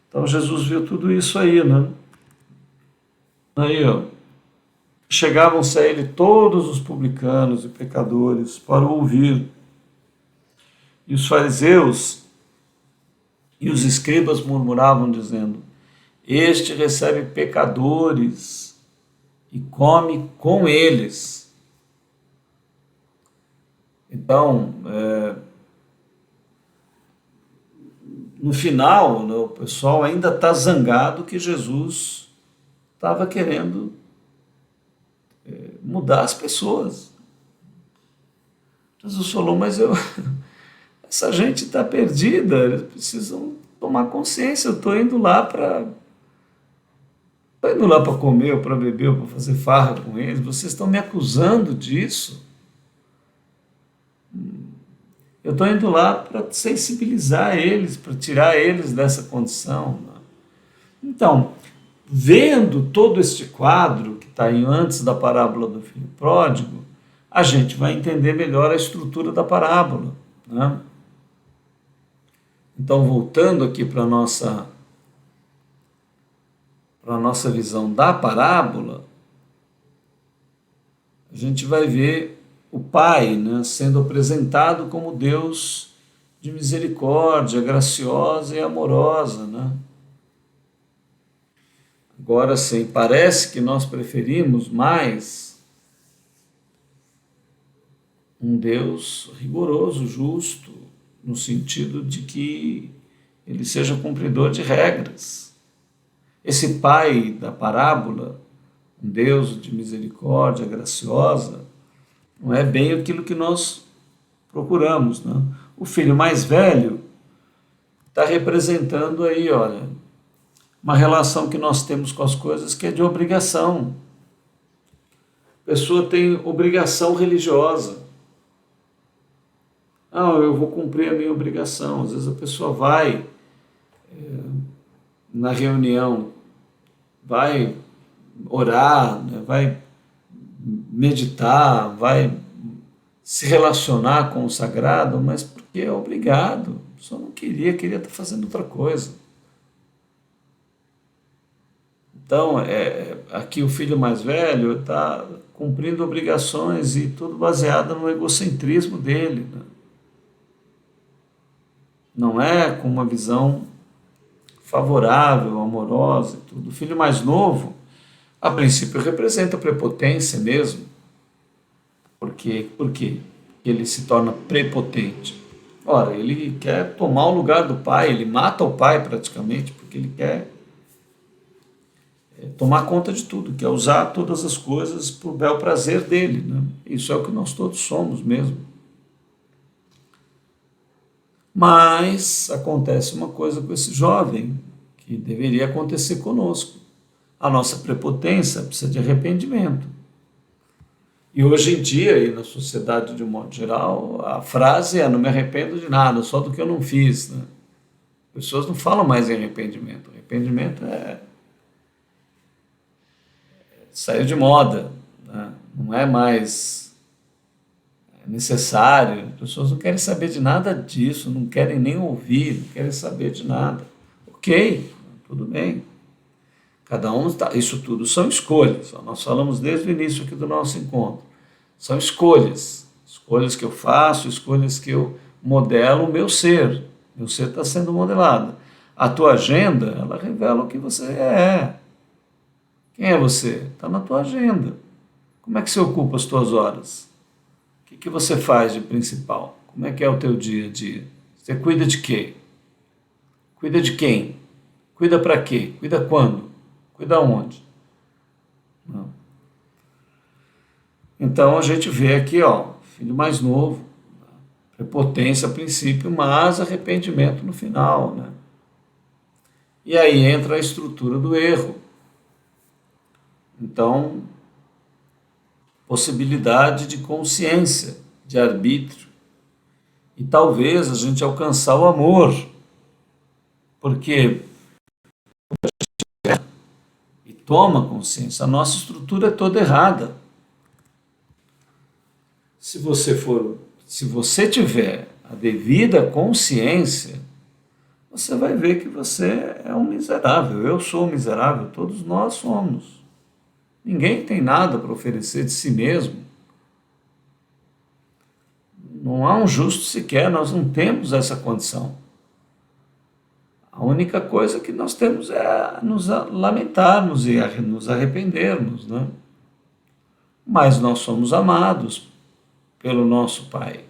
[SPEAKER 1] Então Jesus viu tudo isso aí, né? Aí, ó, chegavam-se a ele todos os publicanos e pecadores para o ouvir, e os fariseus e os escribas murmuravam, dizendo: Este recebe pecadores e come com eles. Então, no final, né, o pessoal ainda está zangado que Jesus estava querendo mudar as pessoas. Jesus falou, mas essa gente está perdida, eles precisam tomar consciência, eu estou indo lá para comer, ou para beber, ou para fazer farra com eles, vocês estão me acusando disso. Eu estou indo lá para sensibilizar eles, para tirar eles dessa condição. Então, vendo todo este quadro que está aí antes da parábola do filho pródigo, a gente vai entender melhor a estrutura da parábola, né? Então, voltando aqui para a nossa visão da parábola, a gente vai ver o Pai, né, sendo apresentado como Deus de misericórdia, graciosa e amorosa, né? Agora sim, parece que nós preferimos mais um Deus rigoroso, justo, no sentido de que ele seja cumpridor de regras. Esse Pai da parábola, um Deus de misericórdia graciosa, não é bem aquilo que nós procuramos, né? O filho mais velho está representando aí, olha, uma relação que nós temos com as coisas que é de obrigação. A pessoa tem obrigação religiosa. Não, eu vou cumprir a minha obrigação. Às vezes a pessoa vai na reunião, vai orar, né, vai meditar, vai se relacionar com o sagrado, mas porque é obrigado. A pessoa não queria estar fazendo outra coisa. Então, aqui o filho mais velho está cumprindo obrigações e tudo baseado no egocentrismo dele, né? Não é com uma visão favorável, amorosa e tudo. O filho mais novo, a princípio, representa prepotência mesmo. Por quê? Porque ele se torna prepotente. Ora, ele quer tomar o lugar do pai, ele mata o pai praticamente, porque ele quer tomar conta de tudo, quer usar todas as coisas para o bel prazer dele. Né? Isso é o que nós todos somos mesmo. Mas acontece uma coisa com esse jovem, que deveria acontecer conosco. A nossa prepotência precisa de arrependimento. E hoje em dia, e na sociedade de um modo geral, a frase é: não me arrependo de nada, só do que eu não fiz. Né? As pessoas não falam mais em arrependimento. Arrependimento saiu de moda, né? Não é mais necessário. As pessoas não querem saber de nada disso, não querem nem ouvir, não querem saber de nada. Ok, tudo bem. Cada um está. Isso tudo são escolhas. Nós falamos desde o início aqui do nosso encontro. São escolhas. Escolhas que eu faço, escolhas que eu modelo o meu ser. Meu ser está sendo modelado. A tua agenda, ela revela o que você é. Quem é você? Está na tua agenda. Como é que você ocupa as tuas horas? O que você faz de principal? Como é que é o teu dia a dia? Você cuida de quê? Cuida de quem? Cuida para quê? Cuida quando? Cuida onde? Não. Então a gente vê aqui, ó, filho mais novo, prepotência a princípio, mas arrependimento no final, né? E aí entra a estrutura do erro. Então, possibilidade de consciência, de arbítrio. E talvez a gente alcançar o amor, porque e toma consciência, a nossa estrutura é toda errada. Se você tiver a devida consciência, você vai ver que você é um miserável. Eu sou um miserável, todos nós somos. Ninguém tem nada para oferecer de si mesmo. Não há um justo sequer, nós não temos essa condição. A única coisa que nós temos é nos lamentarmos e nos arrependermos, né? Mas nós somos amados pelo nosso Pai.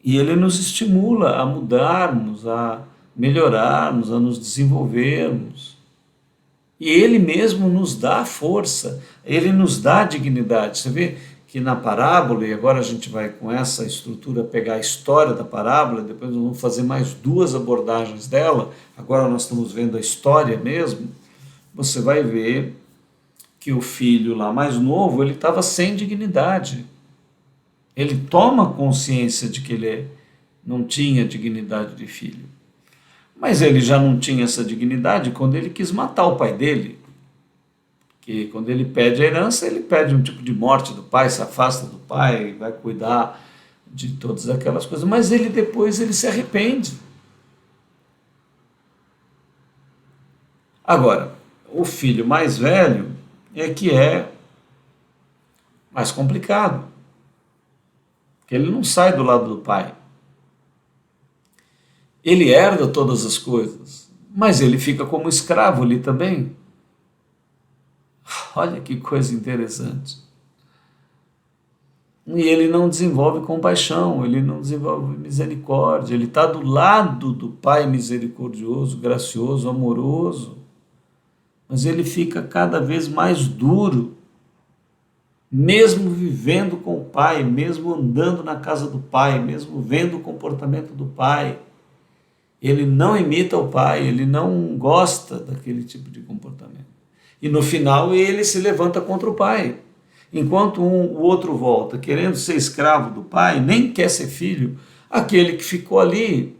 [SPEAKER 1] E Ele nos estimula a mudarmos, a melhorarmos, a nos desenvolvermos. E Ele mesmo nos dá força, Ele nos dá dignidade. Você vê que na parábola, e agora a gente vai com essa estrutura pegar a história da parábola, depois nós vamos fazer mais duas abordagens dela, agora nós estamos vendo a história mesmo, você vai ver que o filho lá mais novo, ele estava sem dignidade. Ele toma consciência de que ele não tinha dignidade de filho. Mas ele já não tinha essa dignidade quando ele quis matar o pai dele. Que quando ele pede a herança, ele pede um tipo de morte do pai, se afasta do pai, vai cuidar de todas aquelas coisas. Mas ele depois ele se arrepende. Agora, o filho mais velho é que é mais complicado. Porque ele não sai do lado do pai. Ele herda todas as coisas, mas ele fica como escravo ali também. Olha que coisa interessante. E ele não desenvolve compaixão, ele não desenvolve misericórdia, ele está do lado do Pai misericordioso, gracioso, amoroso, mas ele fica cada vez mais duro, mesmo vivendo com o Pai, mesmo andando na casa do Pai, mesmo vendo o comportamento do Pai. Ele não imita o pai, ele não gosta daquele tipo de comportamento. E no final ele se levanta contra o pai. Enquanto o outro volta querendo ser escravo do pai, nem quer ser filho, aquele que ficou ali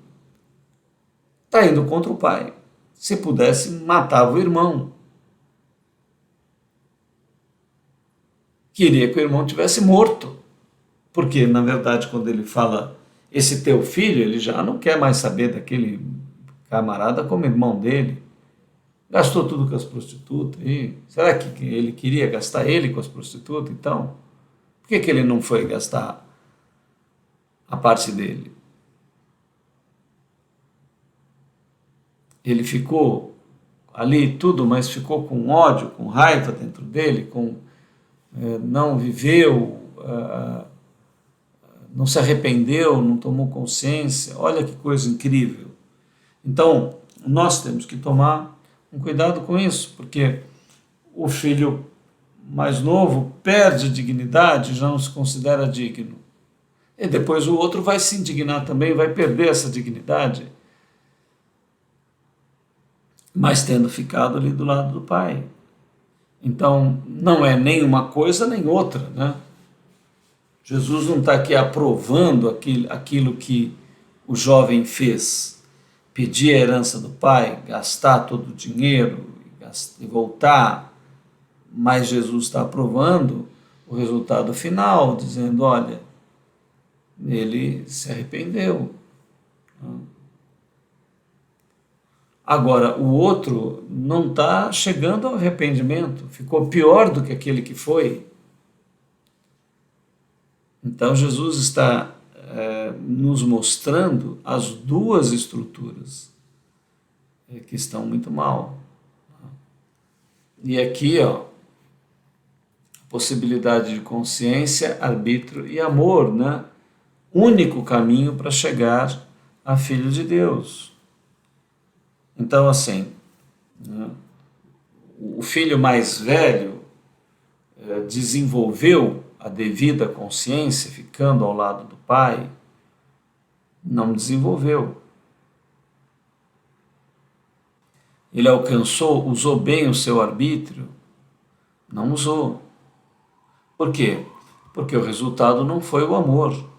[SPEAKER 1] está indo contra o pai. Se pudesse, matava o irmão. Queria que o irmão tivesse morto. Porque, na verdade, quando ele fala esse teu filho, ele já não quer mais saber daquele camarada como irmão dele. Gastou tudo com as prostitutas. E será que ele queria gastar ele com as prostitutas? Então, por que ele não foi gastar a parte dele? Ele ficou ali tudo, mas ficou com ódio, com raiva dentro dele, não viveu não se arrependeu, não tomou consciência. Olha que coisa incrível. Então, nós temos que tomar um cuidado com isso, porque o filho mais novo perde a dignidade, já não se considera digno. E depois o outro vai se indignar também, vai perder essa dignidade, mas tendo ficado ali do lado do pai. Então, não é nem uma coisa nem outra, né? Jesus não está aqui aprovando aquilo que o jovem fez, pedir a herança do pai, gastar todo o dinheiro e voltar, mas Jesus está aprovando o resultado final, dizendo, olha, ele se arrependeu. Agora, o outro não está chegando ao arrependimento, ficou pior do que aquele que foi. Então, Jesus está nos mostrando as duas estruturas que estão muito mal. E aqui, ó, a possibilidade de consciência, arbítrio e amor, né? Único caminho para chegar a filho de Deus. Então, assim, né, o filho mais velho desenvolveu a devida consciência, ficando ao lado do pai, não desenvolveu. Ele alcançou, usou bem o seu arbítrio? Não usou. Por quê? Porque o resultado não foi o amor.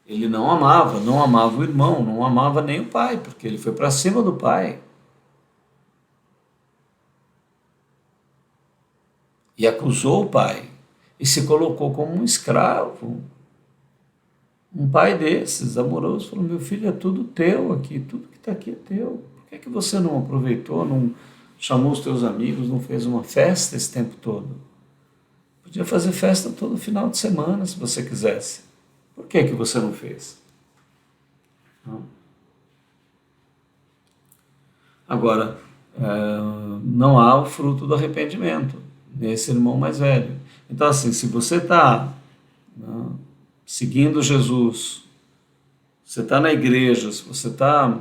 [SPEAKER 1] Ele não amava o irmão, não amava nem o pai, porque ele foi para cima do pai. E acusou o pai. E se colocou como um escravo. Um pai desses, amoroso, falou, meu filho, é tudo teu aqui, tudo que está aqui é teu. Por que você não aproveitou, não chamou os teus amigos, não fez uma festa esse tempo todo? Podia fazer festa todo final de semana, se você quisesse. Por que você não fez? Não. Agora, não há o fruto do arrependimento nesse irmão mais velho. Então, assim, se você está seguindo Jesus, você está na igreja, se você está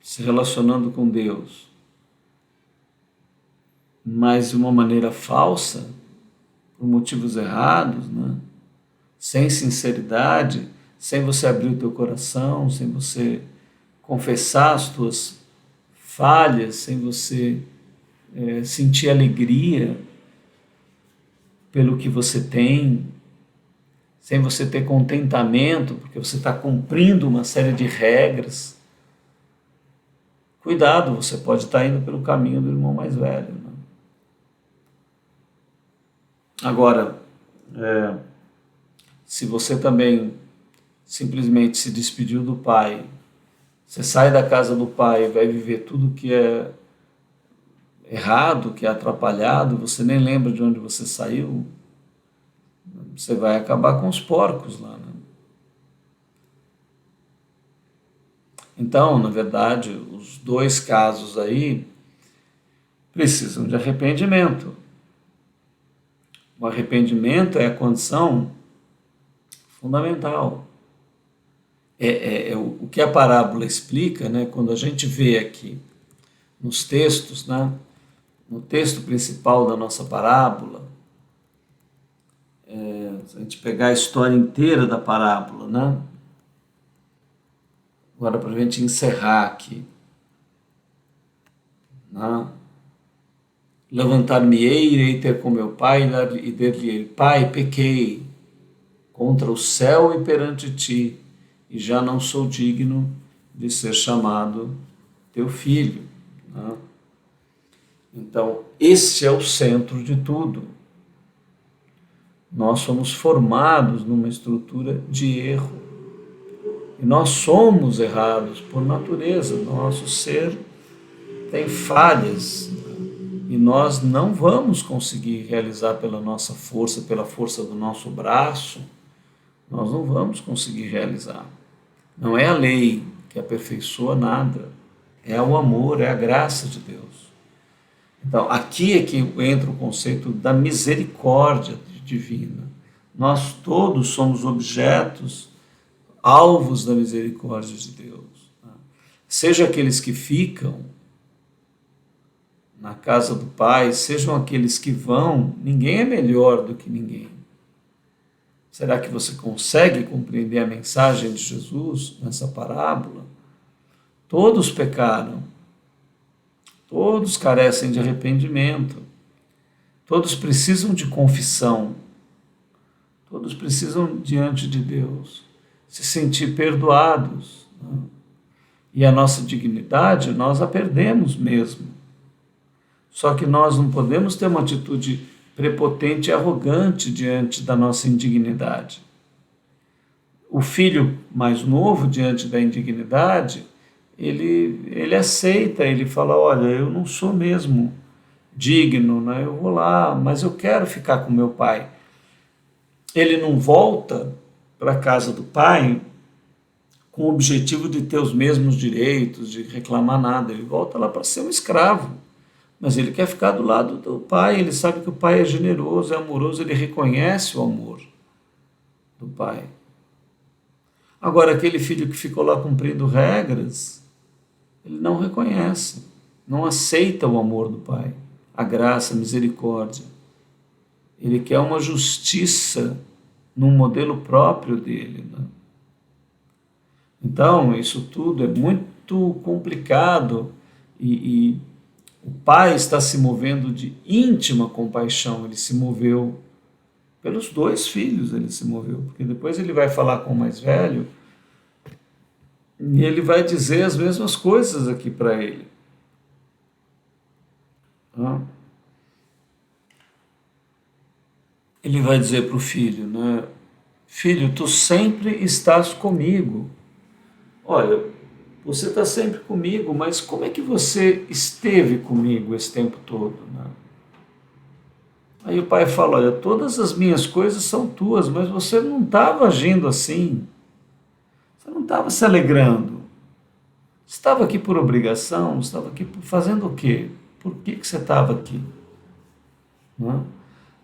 [SPEAKER 1] se relacionando com Deus, mas de uma maneira falsa, por motivos errados, né? Sem sinceridade, sem você abrir o teu coração, sem você confessar as tuas falhas, sem você sentir alegria pelo que você tem, sem você ter contentamento, porque você está cumprindo uma série de regras. Cuidado, você pode estar indo pelo caminho do irmão mais velho, né? Agora, se você também simplesmente se despediu do pai, você sai da casa do pai e vai viver tudo que é errado, que é atrapalhado, você nem lembra de onde você saiu, você vai acabar com os porcos lá, né? Então, na verdade, os dois casos aí precisam de arrependimento. O arrependimento é a condição fundamental. O que a parábola explica, né, quando a gente vê aqui nos textos, né, no texto principal da nossa parábola, se a gente pegar a história inteira da parábola, né, agora para a gente encerrar aqui, né, levantar-me-ei, irei ter com meu pai e dir-lhe-ei, pai, pequei contra o céu e perante ti, e já não sou digno de ser chamado teu filho, né? Então, esse é o centro de tudo. Nós somos formados numa estrutura de erro. E nós somos errados por natureza. Nosso ser tem falhas. E nós não vamos conseguir realizar pela nossa força, pela força do nosso braço, nós não vamos conseguir realizar. Não é a lei que aperfeiçoa nada, é o amor, é a graça de Deus. Então, aqui é que entra o conceito da misericórdia divina. Nós todos somos objetos, alvos da misericórdia de Deus. Seja aqueles que ficam na casa do Pai, sejam aqueles que vão, ninguém é melhor do que ninguém. Será que você consegue compreender a mensagem de Jesus nessa parábola? Todos pecaram, todos carecem de arrependimento, todos precisam de confissão, todos precisam diante de Deus se sentir perdoados. E a nossa dignidade, nós a perdemos mesmo. Só que nós não podemos ter uma atitude prepotente e arrogante diante da nossa indignidade. O filho mais novo, diante da indignidade, ele aceita, ele fala, olha, eu não sou mesmo digno, né? Eu vou lá, mas eu quero ficar com meu pai. Ele não volta para a casa do pai com o objetivo de ter os mesmos direitos, de reclamar nada. Ele volta lá para ser um escravo. Mas ele quer ficar do lado do pai, ele sabe que o pai é generoso, é amoroso, ele reconhece o amor do pai. Agora, aquele filho que ficou lá cumprindo regras, ele não reconhece, não aceita o amor do pai, a graça, a misericórdia. Ele quer uma justiça num modelo próprio dele, né? Então, isso tudo é muito complicado e o pai está se movendo de íntima compaixão, ele se moveu pelos dois filhos, ele se moveu, porque depois ele vai falar com o mais velho e ele vai dizer as mesmas coisas aqui para ele. Ele vai dizer para o filho, né? Filho, tu sempre estás comigo. Olha, você está sempre comigo, mas como é que você esteve comigo esse tempo todo, né? Aí o pai fala, olha, todas as minhas coisas são tuas, mas você não estava agindo assim. Você não estava se alegrando. Você estava aqui por obrigação, você estava aqui fazendo o quê? Por que você estava aqui? Né?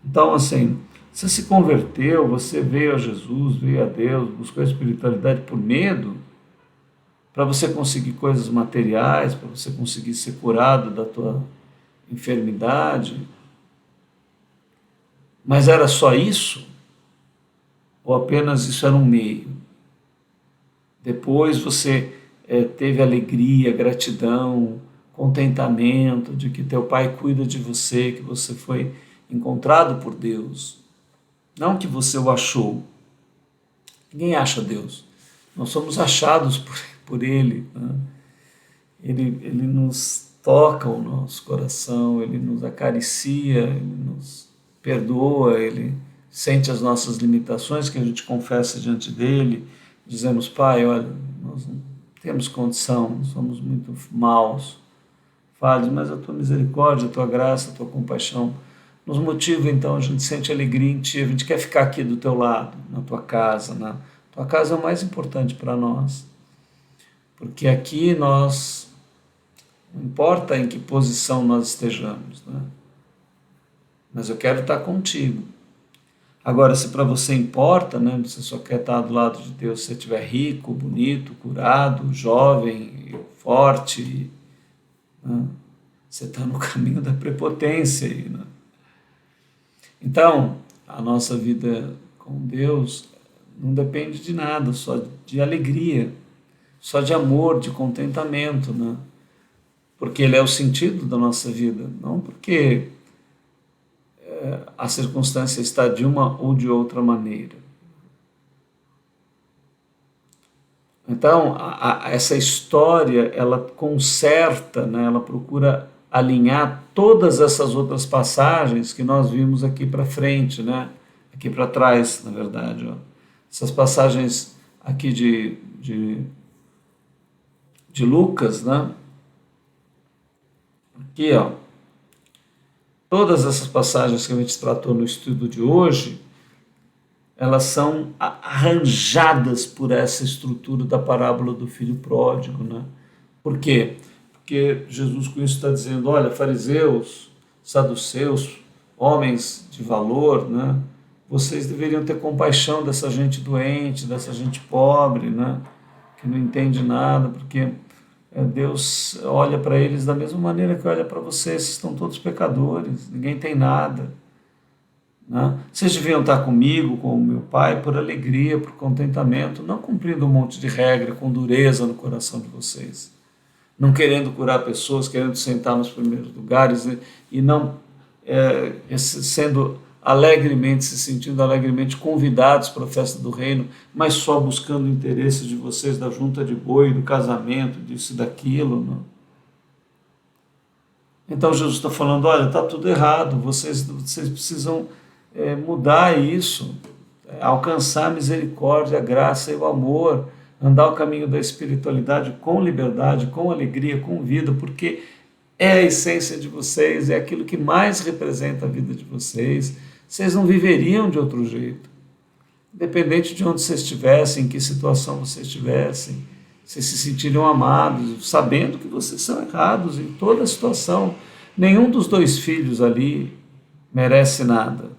[SPEAKER 1] Então, assim, você se converteu, você veio a Jesus, veio a Deus, buscou a espiritualidade por medo, para você conseguir coisas materiais, para você conseguir ser curado da tua enfermidade. Mas era só isso? Ou apenas isso era um meio? Depois você teve alegria, gratidão, contentamento de que teu pai cuida de você, que você foi encontrado por Deus. Não que você o achou. Ninguém acha Deus. Nós somos achados por Ele. Né? Ele nos toca o nosso coração, Ele nos acaricia, Ele nos perdoa, Ele sente as nossas limitações que a gente confessa diante dEle. Dizemos, Pai, olha, nós não temos condição, somos muito maus, falhos, mas a Tua misericórdia, a Tua graça, a Tua compaixão nos motiva, então, a gente sente alegria em Ti, a gente quer ficar aqui do Teu lado, na Tua casa, né? Tua casa é o mais importante para nós, porque aqui nós, não importa em que posição nós estejamos, né? Mas eu quero estar contigo. Agora, se para você importa, né, você só quer estar do lado de Deus se você estiver rico, bonito, curado, jovem, forte, né? Você está no caminho da prepotência aí, né? Então, a nossa vida com Deus não depende de nada, só de alegria, só de amor, de contentamento, né? Porque Ele é o sentido da nossa vida, não porque a circunstância está de uma ou de outra maneira. Então, essa história, ela conserta, né? Ela procura alinhar todas essas outras passagens que nós vimos aqui para frente, né? Aqui para trás, na verdade. Ó. Essas passagens aqui de Lucas, né? Aqui, ó. Todas essas passagens que a gente tratou no estudo de hoje, elas são arranjadas por essa estrutura da parábola do filho pródigo, né? Por quê? Porque Jesus com isso está dizendo, olha, fariseus, saduceus, homens de valor, né? Vocês deveriam ter compaixão dessa gente doente, dessa gente pobre, né? Que não entende nada, porque Deus olha para eles da mesma maneira que olha para vocês, estão todos pecadores, ninguém tem nada. Né? Vocês deviam estar comigo, com o meu Pai, por alegria, por contentamento, não cumprindo um monte de regra, com dureza no coração de vocês. Não querendo curar pessoas, querendo sentar nos primeiros lugares e não sendo alegremente, se sentindo alegremente convidados para a festa do reino, mas só buscando o interesse de vocês da junta de boi, do casamento, disso e daquilo. Não? Então Jesus está falando, olha, está tudo errado, vocês precisam mudar isso, alcançar a misericórdia, a graça e o amor, andar o caminho da espiritualidade com liberdade, com alegria, com vida, porque é a essência de vocês, é aquilo que mais representa a vida de vocês. Vocês não viveriam de outro jeito. Independente de onde vocês estivessem, em que situação vocês estivessem, vocês se sentiriam amados, sabendo que vocês são errados em toda a situação. Nenhum dos dois filhos ali merece nada.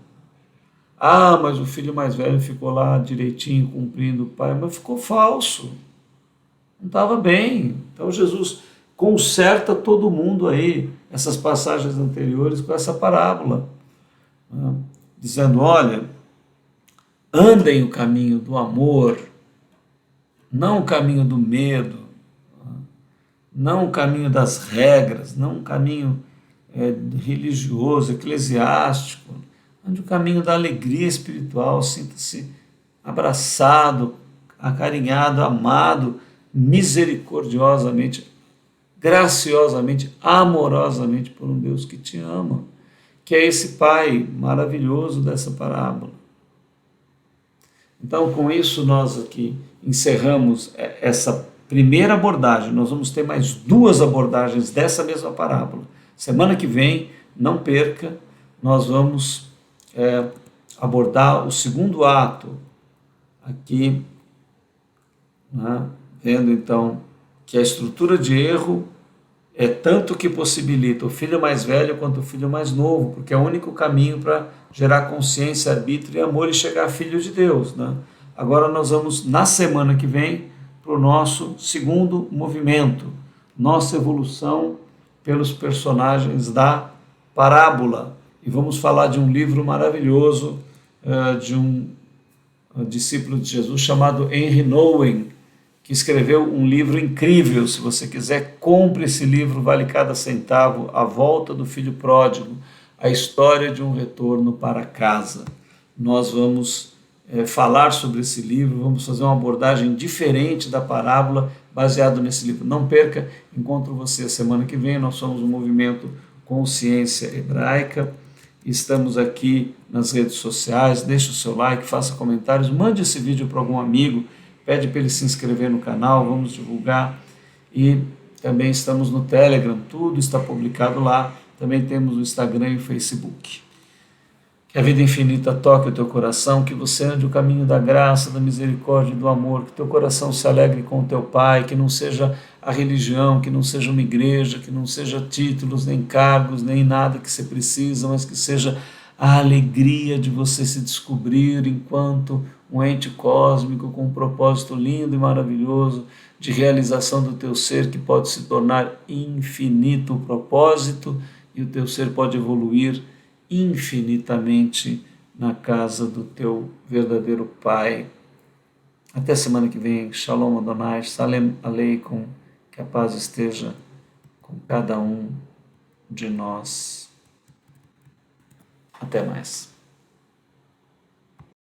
[SPEAKER 1] Ah, mas o filho mais velho ficou lá direitinho, cumprindo o pai, mas ficou falso. Não estava bem. Então Jesus conserta todo mundo aí, essas passagens anteriores, com essa parábola, né? Dizendo, olha, andem o caminho do amor, não o caminho do medo, não o caminho das regras, não o caminho religioso, eclesiástico, ande o caminho da alegria espiritual, sinta-se abraçado, acarinhado, amado, misericordiosamente, graciosamente, amorosamente por um Deus que te ama, que é esse Pai maravilhoso dessa parábola. Então, com isso, nós aqui encerramos essa primeira abordagem. Nós vamos ter mais duas abordagens dessa mesma parábola. Semana que vem, não perca, nós vamos abordar o segundo ato aqui, né? Vendo então que a estrutura de erro é tanto que possibilita o filho mais velho quanto o filho mais novo, porque é o único caminho para gerar consciência, arbítrio e amor e chegar a filho de Deus, né? Agora nós vamos, na semana que vem, para o nosso segundo movimento, nossa evolução pelos personagens da parábola. E vamos falar de um livro maravilhoso de um discípulo de Jesus chamado Henry Nouwen, que escreveu um livro incrível. Se você quiser, compre esse livro, vale cada centavo. A Volta do Filho Pródigo, a história de um retorno para casa. Nós vamos falar sobre esse livro, vamos fazer uma abordagem diferente da parábola, baseado nesse livro. Não perca, encontro você a semana que vem. Nós somos um movimento Consciência Hebraica, estamos aqui nas redes sociais. Deixe o seu like, faça comentários, mande esse vídeo para algum amigo, pede para ele se inscrever no canal, vamos divulgar. E também estamos no Telegram, tudo está publicado lá. Também temos o Instagram e o Facebook. Que a vida infinita toque o teu coração, que você ande o caminho da graça, da misericórdia e do amor, que teu coração se alegre com o teu Pai, que não seja a religião, que não seja uma igreja, que não seja títulos, nem cargos, nem nada que você precisa, mas que seja a alegria de você se descobrir enquanto um ente cósmico com um propósito lindo e maravilhoso de realização do teu ser, que pode se tornar infinito o propósito e o teu ser pode evoluir infinitamente na casa do teu verdadeiro Pai. Até semana que vem. Shalom Adonai, Salem Aleikum, que a paz esteja com cada um de nós. Até mais.